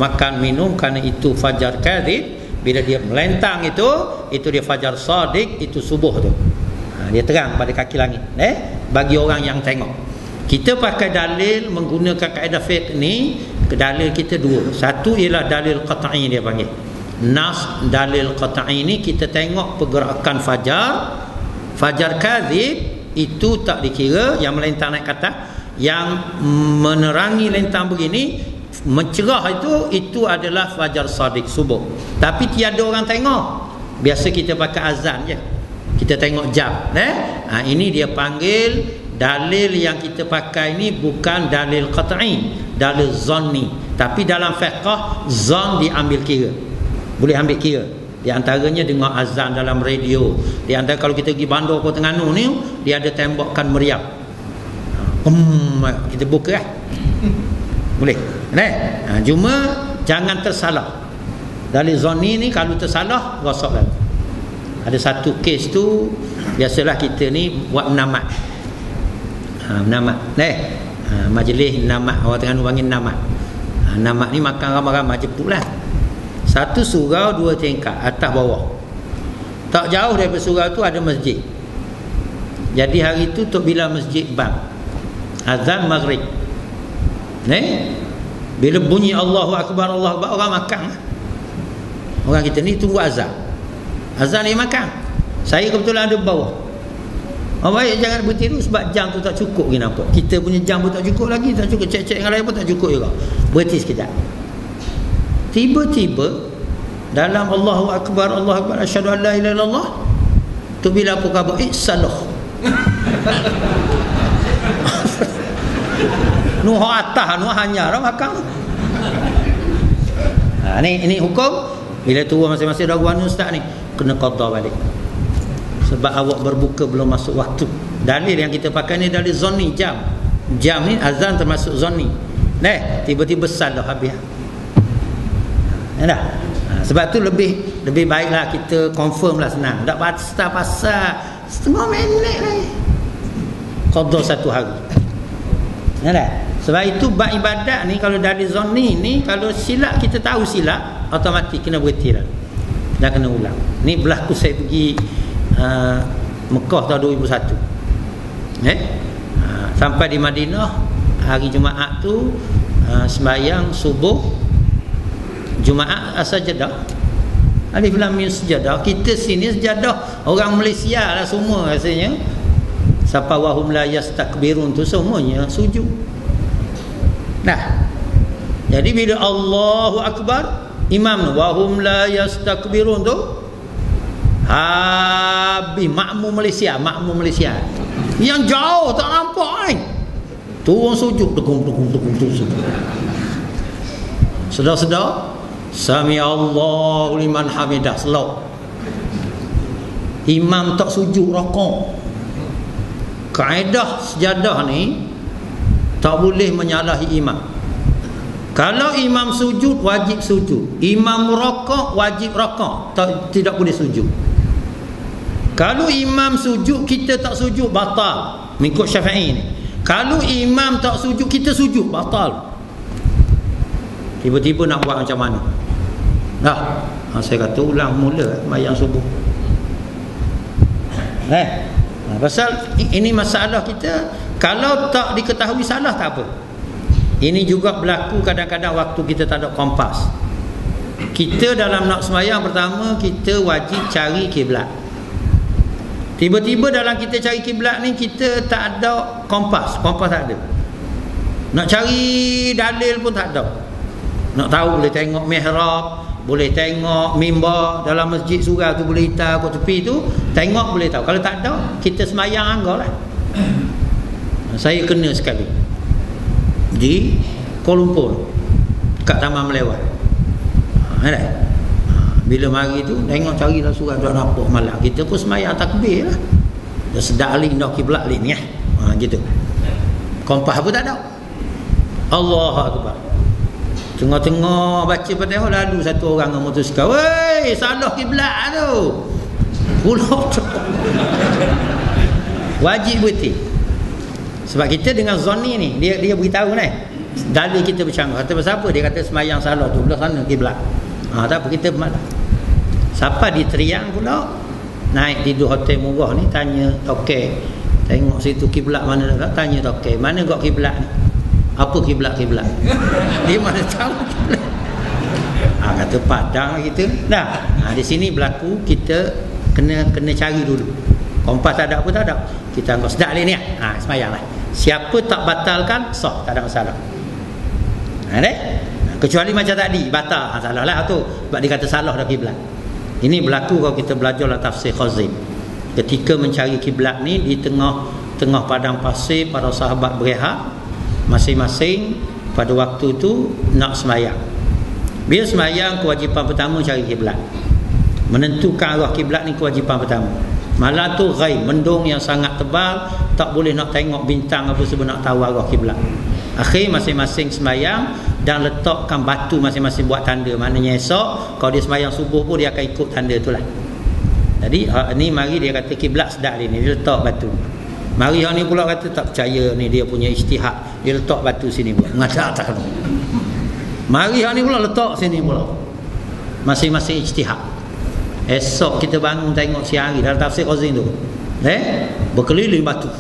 makan minum, kerana itu fajar kadhib. Bila dia melentang itu dia fajar sadiq, itu subuh tu. Dia terang pada kaki langit. Bagi orang yang tengok. Kita pakai dalil menggunakan kaedah fiqh ni, dalil kita 2. Satu ialah dalil qat'i, dia panggil nas. Dalil qat'i ni kita tengok pergerakan fajar kadhib, itu tak dikira. Yang melentang naik kata, yang menerangi lentang begini, mencerah itu adalah fajar sadiq, subuh. Tapi tiada orang tengok. Biasa kita pakai azan je, kita tengok jam. Ini dia panggil dalil yang kita pakai ni bukan dalil qat'i, dalil zanni. Tapi dalam fiqh zan diambil kira, boleh ambil kira. Di antaranya dengar azan dalam radio. Di antara kalau kita pergi bandar Kota Terengganu ni, dia ada tembakan meriam. Kita buka boleh. Cuma jangan tersalah. Dalil zanni ni kalau tersalah rosak lagi. Ada satu kes tu, biasalah kita ni buat menamat. Menamat. Majlis namat, orang Terengganu panggil namat. Namat ni makan ramai-ramai jemput lah. Satu surau 2 tingkat, atas bawah. Tak jauh daripada surau tu ada masjid. Jadi hari tu Tok Bilal masjid bang azan maghrib. Bila bunyi Allahu Akbar, Allahu Akbar, orang makan. Orang kita ni tunggu azan. Azan ni makan. Saya kebetulan ada bawah. Baik, jangan berhenti dulu sebab jam tu tak cukup lagi nampak. Kita punya jam pun tak cukup lagi, tak cukup. Cek-cek yang lain pun tak cukup juga. Berhenti sekejap. Tiba-tiba dalam Allahu Akbar, Allahu Akbar, asyhadu an la ilaha illallah, tu bila apa khabar? Salah. Nuh atas, nuh hanya dah makan. Ini hukum. Bila turun masing-masing dah guana ustaz ni, kena qada balik. Sebab awak berbuka belum masuk waktu. Dalil yang kita pakai ni dalil zonni, jam. Jam ni azan termasuk zonni. Tiba-tiba salah habis. Ya dah. Sebab tu lebih baiklah kita confirm lah, senang. Tak pasal setengah minit lagi. Qada 1 hari. Ya dah. Sebab itu bab ibadat ni kalau dari zonni ni, kalau silap kita tahu silap, automatik kena berhenti dah. Dah kena ulang. Ni berlaku saya pergi Mekah tahun 2001. Sampai di Madinah hari Jumaat tu sembahyang subuh Jumaat sajadah. Alif lam mim sajadah. Kita sini sajadah orang Malaysia lah semua rasanya. Siapa wahum la yastakbirun tu semuanya sujud. Nah, jadi bila Allahu Akbar, imam wahum la yastakbirun tu habis makmum Malaysia yang jauh tak nampak turun sujud tegung sedar-sedar sami Allahu liman hamidah, slow. Imam tak sujud rakaat. Kaedah sejadah ni tak boleh menyalahi imam. Kalau imam sujud wajib sujud, imam rakaat wajib rakaat, tidak boleh sujud. Kalau imam sujud kita tak sujud, batal mengikut Syafi'i ni. Kalau imam tak sujud kita sujud, batal. Tiba-tiba nak buat macam mana? Saya kata ulang mula sembahyang subuh. Pasal ini masalah kita. Kalau tak diketahui salah tak apa. Ini juga berlaku kadang-kadang waktu kita tak ada kompas. Kita dalam nak sembahyang pertama kita wajib cari kiblat. Tiba-tiba dalam kita cari kiblat ni kita tak ada kompas tak ada. Nak cari dalil pun tak ada. Nak tahu boleh tengok mihrab, boleh tengok mimbar dalam masjid surau tu, boleh hitam kat tepi tu, tengok boleh tahu. Kalau tak ada, kita sembahyang anggarlah. Saya kena sekali di Kuala Lumpur kat Taman Melewat. Bila mari tu tengok carilah surau tak nampak malam. Kita pun sembahyang takbir lah. Dah sedar alih dah kiblat alih ni gitu. Kompas pun tak ada. Allahu Akbar. Tengah-tengah baca Fatihah lalu satu orang dengan motosikal, "Woi, salah kiblat tu." Pulau tu. Wajib berhenti. Sebab kita dengan zonni ni, dia beritahu ni. Dalil kita bercanggah. Kata pasal apa? Dia kata sembahyang salah tu belah sana kiblat. Tak apa, kita bermalam. Siapa di Teriang pula naik tidur hotel murah ni, tanya tokek, tengok situ kiblat mana dah, tanya tokek, mana gak kiblat ni? Apa kiblat? Dia mana tahu kiblat. Kata Padang kita. Di sini berlaku kita kena cari dulu. Kompas tak ada apa tak ada. Kita anggap sedap ni sembahyanglah. Siapa tak batalkan sah, tak ada masalah. Kecuali macam tadi batal, salah lah tu. Sebab dia kata salah dah kiblat. Ini berlaku kalau kita belajar dalam tafsir Khazin. Ketika mencari kiblat ni di tengah padang pasir, para sahabat berehat masing-masing pada waktu tu nak sembahyang. Bila sembahyang, kewajipan pertama cari kiblat. Menentukan arah kiblat ni kewajipan pertama. Malam tu ghaib, mendung yang sangat tebal, tak boleh nak tengok bintang apa sebab nak tahu arah kiblat. Akhir masing-masing sembahyang dan letakkan batu masing-masing buat tanda. Maknanya esok kalau dia sembahyang subuh pun dia akan ikut tanda tu lah. Jadi ni mari dia kata kiblat sedap dia letak batu. Mari yang ni pula kata tak percaya ni dia punya ijtihad. Dia letak batu sini pula. Ngadak tak. Mari yang ni pula letak sini pula. Masing-masing ijtihad. Esok kita bangun tengok siang hari dalam tafsir Khazin tu. Berkeliling batu.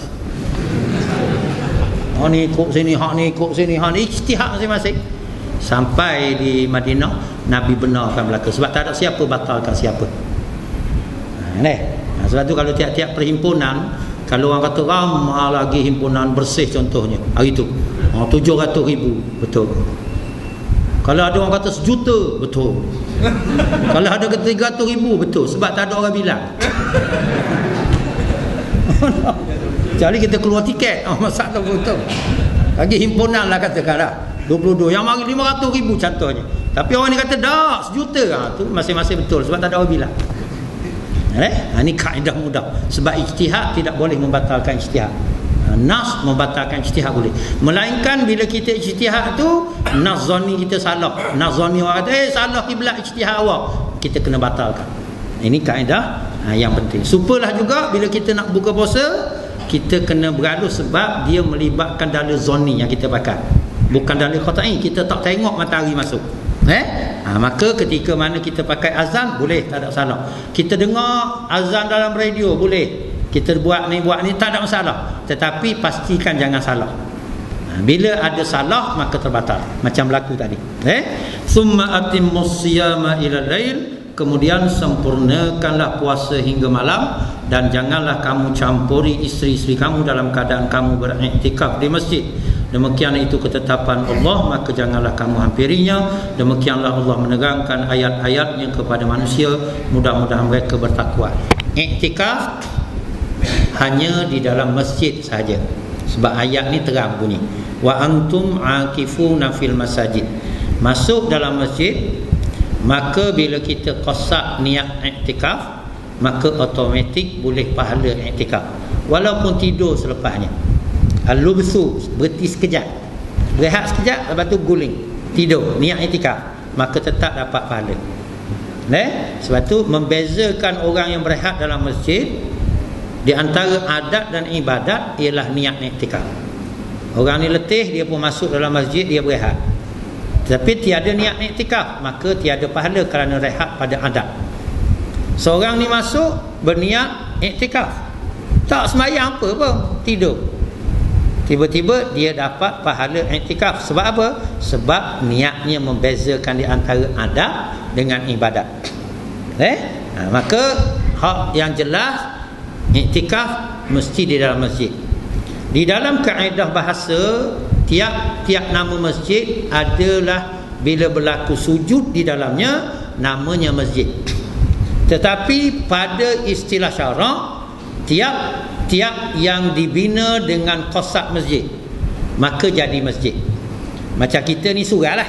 Hak ni ikut sini, hak ni ikut sini, hak ni ijtihad masing-masing. Sampai di Madinah Nabi benarkan berlaku sebab tak ada siapa batalkan siapa. Sebab tu kalau tiap-tiap perhimpunan, kalau orang kata ramah lagi himpunan bersih contohnya hari tu 700,000, betul. Kalau ada orang kata 1 juta, betul. Kalau ada kata 300,000, betul. Sebab tak ada orang bilang. Jadi kita keluar tiket, masalah betul. Lagi himpunan lah katakanlah 22, yang mari 500,000 contohnya. Tapi orang ni kata dah 1 juta, tu masing-masing betul sebab tak ada orang bilang. Ini kaedah mudah. Sebab ijtihad tidak boleh membatalkan ijtihad. Nas membatalkan ijtihad boleh. Melainkan bila kita ijtihad tu nas zani kita salah. Nas zani orang kata salah kiblat ijtihad awak, kita kena batalkan. Ini kaedah yang penting. Supalah juga bila kita nak buka puasa, kita kena beralus sebab dia melibatkan dalil zani yang kita pakai. Bukan dalil qat'i, kita tak tengok matahari masuk. Maka ketika mana kita pakai azan boleh, tak ada salah. Kita dengar azan dalam radio boleh. Kita buat ni tak ada masalah. Tetapi pastikan jangan salah. Bila ada salah maka terbatal. Macam berlaku tadi. Summa atimmus siyama ila lail, kemudian sempurnakanlah puasa hingga malam, dan janganlah kamu campuri isteri-isteri kamu dalam keadaan kamu beriktikaf di masjid. Demikian itu ketetapan Allah, maka janganlah kamu hampirinya. Demikianlah Allah menerangkan ayat-ayatnya kepada manusia, mudah-mudahan mereka bertakwa. Iktikaf hanya di dalam masjid saja. Sebab ayat ni terang bunyi, wa antum akifuna fil masajid. Masuk dalam masjid, maka bila kita qasak niat iktikaf, maka automatik boleh pahala iktikaf walaupun tidur selepasnya. Al-lubsu, berhenti sekejap, berehat sekejap, lepas tu guling, tidur, niat iktikaf, maka tetap dapat pahala. Sebab tu membezakan orang yang berehat dalam masjid di antara adat dan ibadat ialah niat iktikaf. Orang ni letih, dia pun masuk dalam masjid, dia berehat. Tapi tiada niat iktikaf, maka tiada pahala kerana rehat pada adat. Seorang ni masuk berniat iktikaf, tak sembahyang apa pun, tidur, tiba-tiba dia dapat pahala iktikaf. Sebab apa? Sebab niatnya membezakan di antara adat dengan ibadat. Maka hak yang jelas, iktikaf mesti di dalam masjid. Di dalam kaedah bahasa, tiap-tiap nama masjid adalah bila berlaku sujud di dalamnya, namanya masjid. Tetapi pada istilah syarak, tiap yang dibina dengan qasak masjid maka jadi masjid. Macam kita ni surau lah,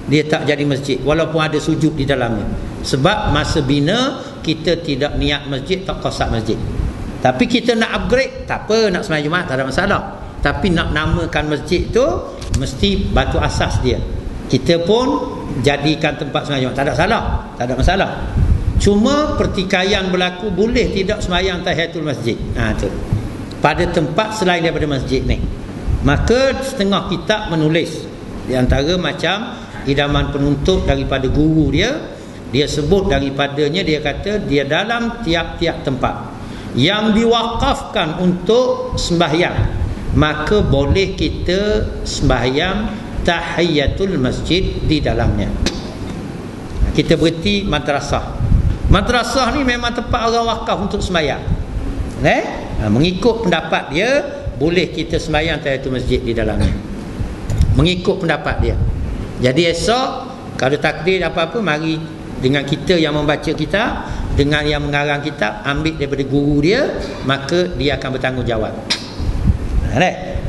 dia tak jadi masjid walaupun ada sujud di dalamnya. Sebab masa bina kita tidak niat masjid, tak qasak masjid. Tapi kita nak upgrade, tak apa, nak sembahyang Jumaat tak ada masalah. Tapi nak namakan masjid tu mesti batu asas dia. Kita pun jadikan tempat sembahyang Jumaat, tak ada salah, tak ada masalah. Cuma pertikaian berlaku, boleh tidak sembahyang tahiyatul masjid. Tu pada tempat selain daripada masjid ni. Maka setengah kitab menulis, di antara macam idaman penuntut daripada guru dia sebut daripadanya, dia kata dia dalam tiap-tiap tempat yang diwakafkan untuk sembahyang, maka boleh kita sembahyang tahiyatul masjid di dalamnya. Kita berhenti madrasah. Madrasah ni memang tempat orang wakaf untuk sembahyang. Mengikut pendapat dia, boleh kita sembahyang tahiyatul masjid di dalamnya. Mengikut pendapat dia. Jadi esok kalau takdir apa-apa, mari dengan kita yang membaca kitab, dengan yang mengarang kitab, ambil daripada guru dia, maka dia akan bertanggungjawab.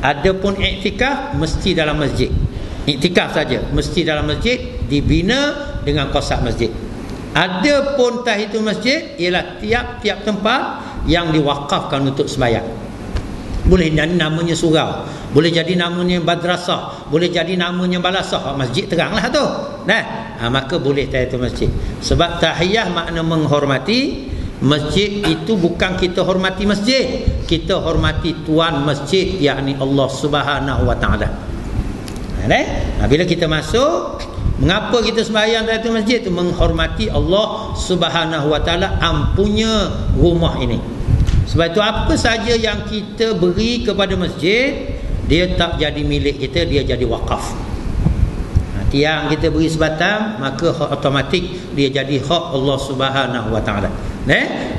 Adapun iktikaf mesti dalam masjid. Iktikaf saja mesti dalam masjid, dibina dengan qasak masjid. Adapun tahiyatul masjid ialah tiap-tiap tempat yang diwakafkan untuk sembahyang. Boleh jadi namanya surau, boleh jadi namanya madrasah, boleh jadi namanya balasah. Masjid teranglah tu. Maka boleh tahiyatul masjid. Sebab tahiyah makna menghormati. Masjid itu bukan kita hormati masjid, kita hormati tuan masjid, yakni Allah Subhanahu wa taala. Bila kita masuk, mengapa kita sembahyang tahiyatul masjid tu? Menghormati Allah Subhanahu wa taala, ampunya rumah ini. Sebab itu apa saja yang kita beri kepada masjid, dia tak jadi milik kita, dia jadi wakaf. tiang kita beri sebatang, maka automatik dia jadi hak Allah Subhanahu Wa Taala.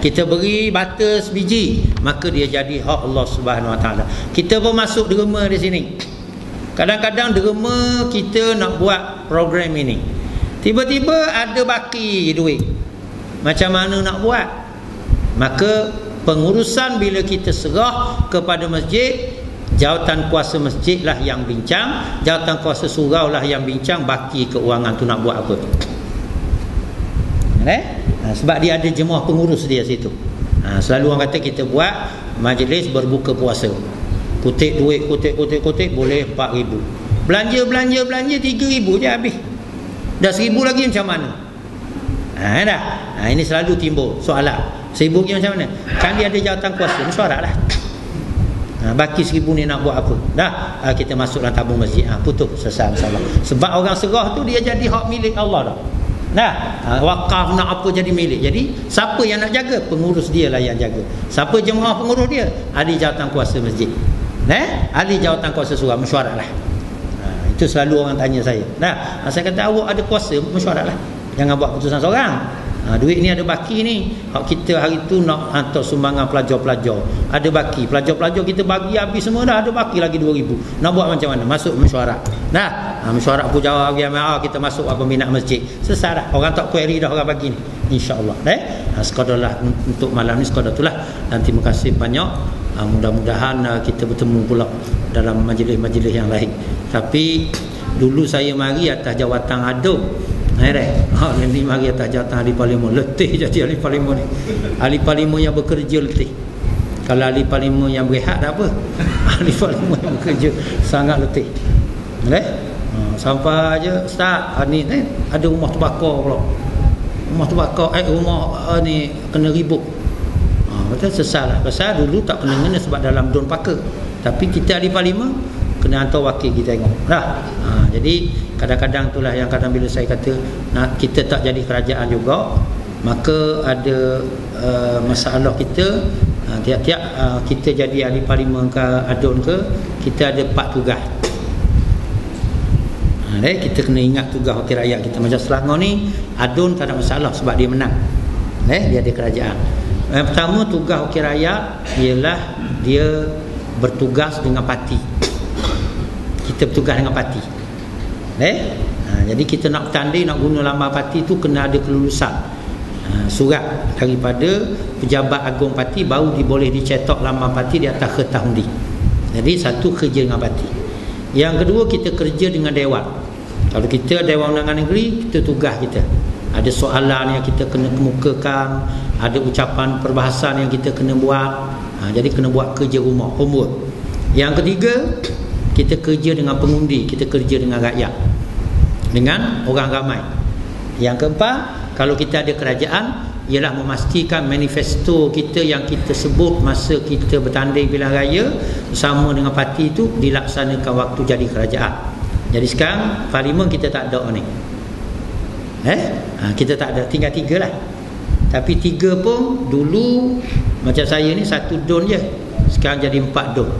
Kita beri bata sebiji, maka dia jadi hak Allah Subhanahu Wa Taala. Kita pun masuk derma di sini. Kadang-kadang derma kita nak buat program ini, tiba-tiba ada baki duit, macam mana nak buat? Maka pengurusan bila kita serah kepada masjid, jawatan kuasa masjid lah yang bincang, jawatan kuasa surau lah yang bincang baki keuangan tu nak buat apa. Sebab dia ada jemaah pengurus dia situ. Selalu orang kata kita buat majlis berbuka puasa, kutip duit, kutip boleh 4,000, belanja 3,000 je habis, dah 1,000 lagi macam mana? Ini selalu timbul soalan, 1,000 lagi macam mana? Kan dia ada jawatan kuasa, mesyuarat lah. Baki 1,000 ni nak buat apa? Kita masuk dalam tabung masjid, putus, selesai masalah. Sebab orang serah tu dia jadi hak milik Allah dah. Wakaf nak apa jadi milik. Jadi siapa yang nak jaga? Pengurus dia lah yang jaga. Siapa jemaah pengurus dia? Ahli jawatan kuasa masjid, ahli jawatan kuasa surau, mesyuarat lah. Itu selalu orang tanya saya. Saya kata awak ada kuasa, mesyuarat lah, jangan buat keputusan seorang. Duit ni ada baki ni, hak kita hari tu nak hantar sumbangan pelajar-pelajar, ada baki, pelajar-pelajar kita bagi habis semua dah, ada baki lagi 2,000, nak buat macam mana? Masuk mesyuarat. Mesyuarat pun jawab kita masuk apa minat masjid, selesai dah. Orang tak query dah orang bagi ni, insya-Allah. Sekadarlah untuk malam ni, sekadar itulah, dan terima kasih banyak. Mudah-mudahan kita bertemu pula dalam majlis-majlis yang lain. Tapi dulu saya mari atas jawatan aduk. Nanti mari atas jawatan ahli parlimen, letih jadi ahli parlimen ni. Ahli parlimen yang bekerja letih. Kalau ahli parlimen yang berehat tak apa, ahli parlimen yang bekerja sangat letih. Sampai je Ustaz, ni ada rumah terbakar pula. Rumah terbakar, rumah ni kena ribut. Betul, sesalah. Pasal dulu tak kena sebab dalam don pakar. Tapi kita ahli parlimen kena hantar wakil kita tengok. Jadi kadang-kadang itulah yang kadang bila saya kata kita tak jadi kerajaan juga, maka ada masalah kita. Tiap-tiap kita jadi ahli parlimen ke adun ke, kita ada 4 tugas. Kita kena ingat tugas wakil rakyat kita. Macam Selangor ni, adun tak ada masalah sebab dia menang, dia ada kerajaan. Yang pertama, tugas wakil rakyat ialah dia bertugas dengan parti. Kita bertugas dengan parti. Jadi kita nak bertanding, nak guna lambang parti tu kena ada kelulusan, surat daripada pejabat agung parti, baru boleh dicetak lambang parti di atas kertas undi. Jadi satu, kerja dengan parti. Yang kedua, kita kerja dengan dewan. Kalau kita Dewan Undangan Negeri, kita tugas kita ada soalan yang kita kena kemukakan, ada ucapan perbahasan yang kita kena buat. Jadi kena buat kerja rumah, homework. Yang ketiga, kita kerja dengan pengundi, kita kerja dengan rakyat, dengan orang ramai. Yang keempat, kalau kita ada kerajaan, ialah memastikan manifesto kita yang kita sebut masa kita bertanding pilihan raya bersama dengan parti itu dilaksanakan waktu jadi kerajaan. Jadi sekarang parlimen kita tak ada ni. Kita tak ada, tinggal 3 lah. Tapi 3 pun dulu macam saya ni 1 don je, sekarang jadi 4 don.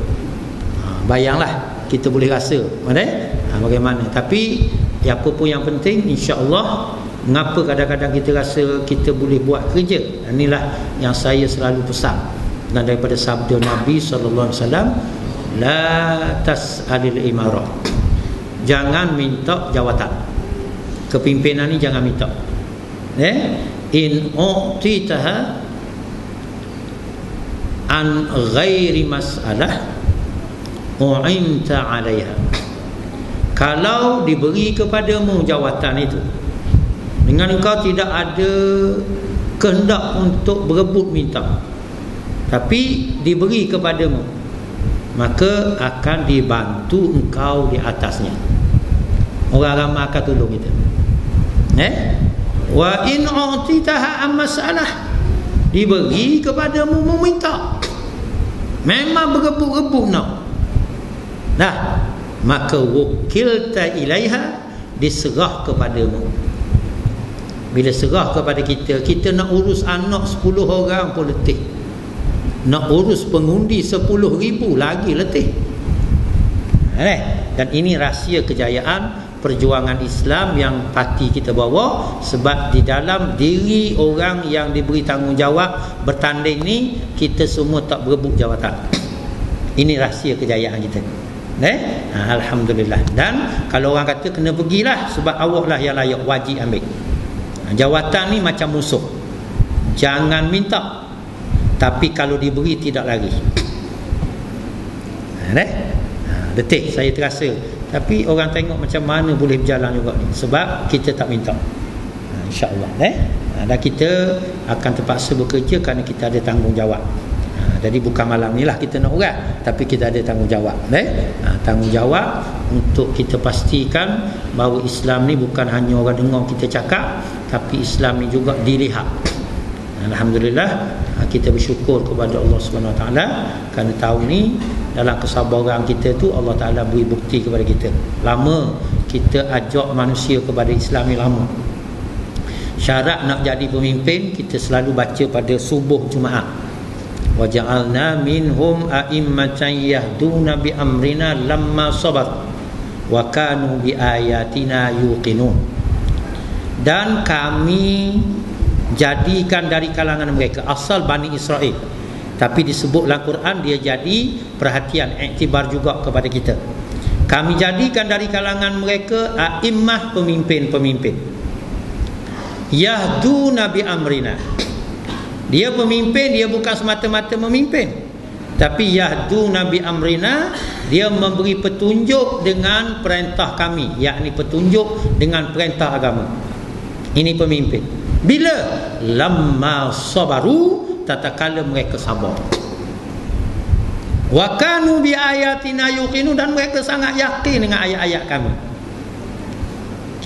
Bayanglah, kita boleh rasa bagaimana. Tapi apa pun yang penting, insya-Allah, mengapa kadang-kadang kita rasa kita boleh buat kerja. Inilah yang saya selalu pesan, dan daripada sabda Nabi SAW, la tas'alil imarah, jangan minta jawatan kepimpinan ni, jangan minta. In u'titaha an ghairi mas'alah u'inta 'alaiha. Kalau diberi kepadamu jawatan itu dengan engkau tidak ada kehendak untuk berebut minta, tapi diberi kepadamu, maka akan dibantu engkau di atasnya. Orang ramai akan tolong kita. Wa in u'titaha am mas'alah, diberi kepadamu meminta, memang berebut-rebut nak, maka wukilta ilaiha, diserah kepadamu. Bila serah kepada kita, kita nak urus anak 10 orang pun letih, nak urus pengundi 10,000 lagi letih. Dan ini rahsia kejayaan perjuangan Islam yang parti kita bawa. Sebab di dalam diri orang yang diberi tanggungjawab bertanding ni, kita semua tak berebut jawatan. Ini rahsia kejayaan kita. Alhamdulillah. Dan kalau orang kata kena pergilah, sebab awak lah yang layak, wajib ambil. Jawatan ni macam musuh, jangan minta, tapi kalau diberi tidak lari. Detik saya terasa. Tapi orang tengok macam mana boleh berjalan juga ni, sebab kita tak minta. InsyaAllah dan kita akan terpaksa bekerja kerana kita ada tanggungjawab. Jadi bukan malam ni lah kita nak urat, tapi kita ada tanggungjawab. Tanggungjawab untuk kita pastikan bahawa Islam ni bukan hanya orang dengar kita cakap, tapi Islam ni juga dilihat. Alhamdulillah, kita bersyukur kepada Allah SWT kerana tahun ni dalam kesabaran kita tu Allah Ta'ala beri bukti kepada kita. Lama kita ajak manusia kepada Islam ni, lama. Syarat nak jadi pemimpin kita selalu baca pada subuh Jumaat. Wa ja'alna minhum a'immatan yahduna bi amrina lamma sabar wa kanu bi ayatina yuqinun. Dan kami jadikan dari kalangan mereka, asal Bani Israel, tapi disebut dalam Quran dia jadi perhatian, iktibar juga kepada kita. Kami jadikan dari kalangan mereka a'immah, pemimpin-pemimpin, yahduna bi amrina. Dia pemimpin, dia bukan semata-mata memimpin, tapi yahduna bi amrina, dia memberi petunjuk dengan perintah kami, yakni petunjuk dengan perintah agama. Ini pemimpin. Bila? Lamma sabaru, tatkala mereka sabar. Wa kanu bi ayatina yuqinu, dan mereka sangat yakin dengan ayat-ayat kami.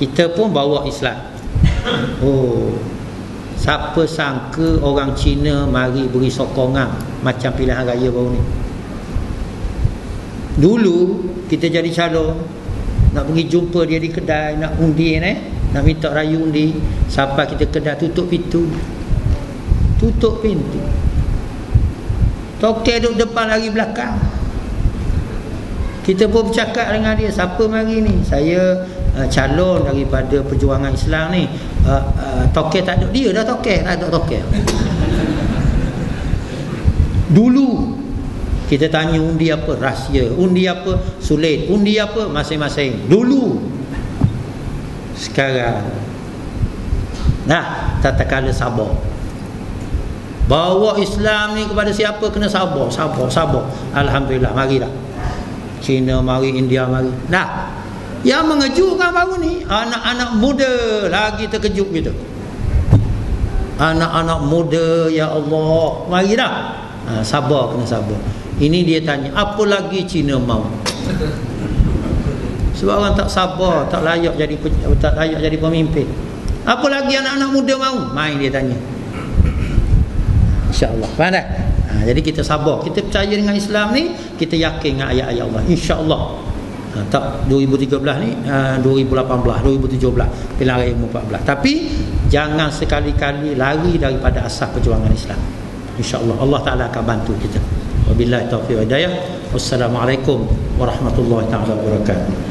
Kita pun bawa Islam. Siapa sangka orang Cina mari beri sokongan macam pilihan raya baru ni. Dulu kita jadi calon, nak pergi jumpa dia di kedai, nak undi nak minta raya undi, sampai kita kedai tutup pintu. Tokek duduk depan, lari belakang. Kita pun bercakap dengan dia, siapa mari ni? Saya calon daripada perjuangan Islam ni. Tokek tak ada, dia dah tokek, tak ada tokek. Dulu kita tanya undi apa, rahsia. Undi apa, sulit. Undi apa, masing-masing. Dulu. Sekarang tatkala sabar, bawa Islam ni kepada siapa kena sabar. Alhamdulillah, marilah. Cina mari, India mari. Yang mengejutkan baru ni, anak-anak muda lagi terkejut kita. Anak-anak muda, ya Allah, marilah. Sabar, kena sabar. Ini dia tanya, apa lagi Cina mau? Sebab orang tak sabar, tak layak jadi pemimpin. Apa lagi anak-anak muda mau? Main dia tanya. InsyaAllah. Faham tak? Jadi kita sabar, kita percaya dengan Islam ni, kita yakin dengan ayat-ayat Allah. InsyaAllah. Tak 2013 ni, 2018, 2017, pilihan raya 2014. Tapi jangan sekali-kali lari daripada asas perjuangan Islam. InsyaAllah Allah Ta'ala akan bantu kita. Wabillahi taufiq wa hidayah. Wassalamualaikum warahmatullahi taala wabarakatuh.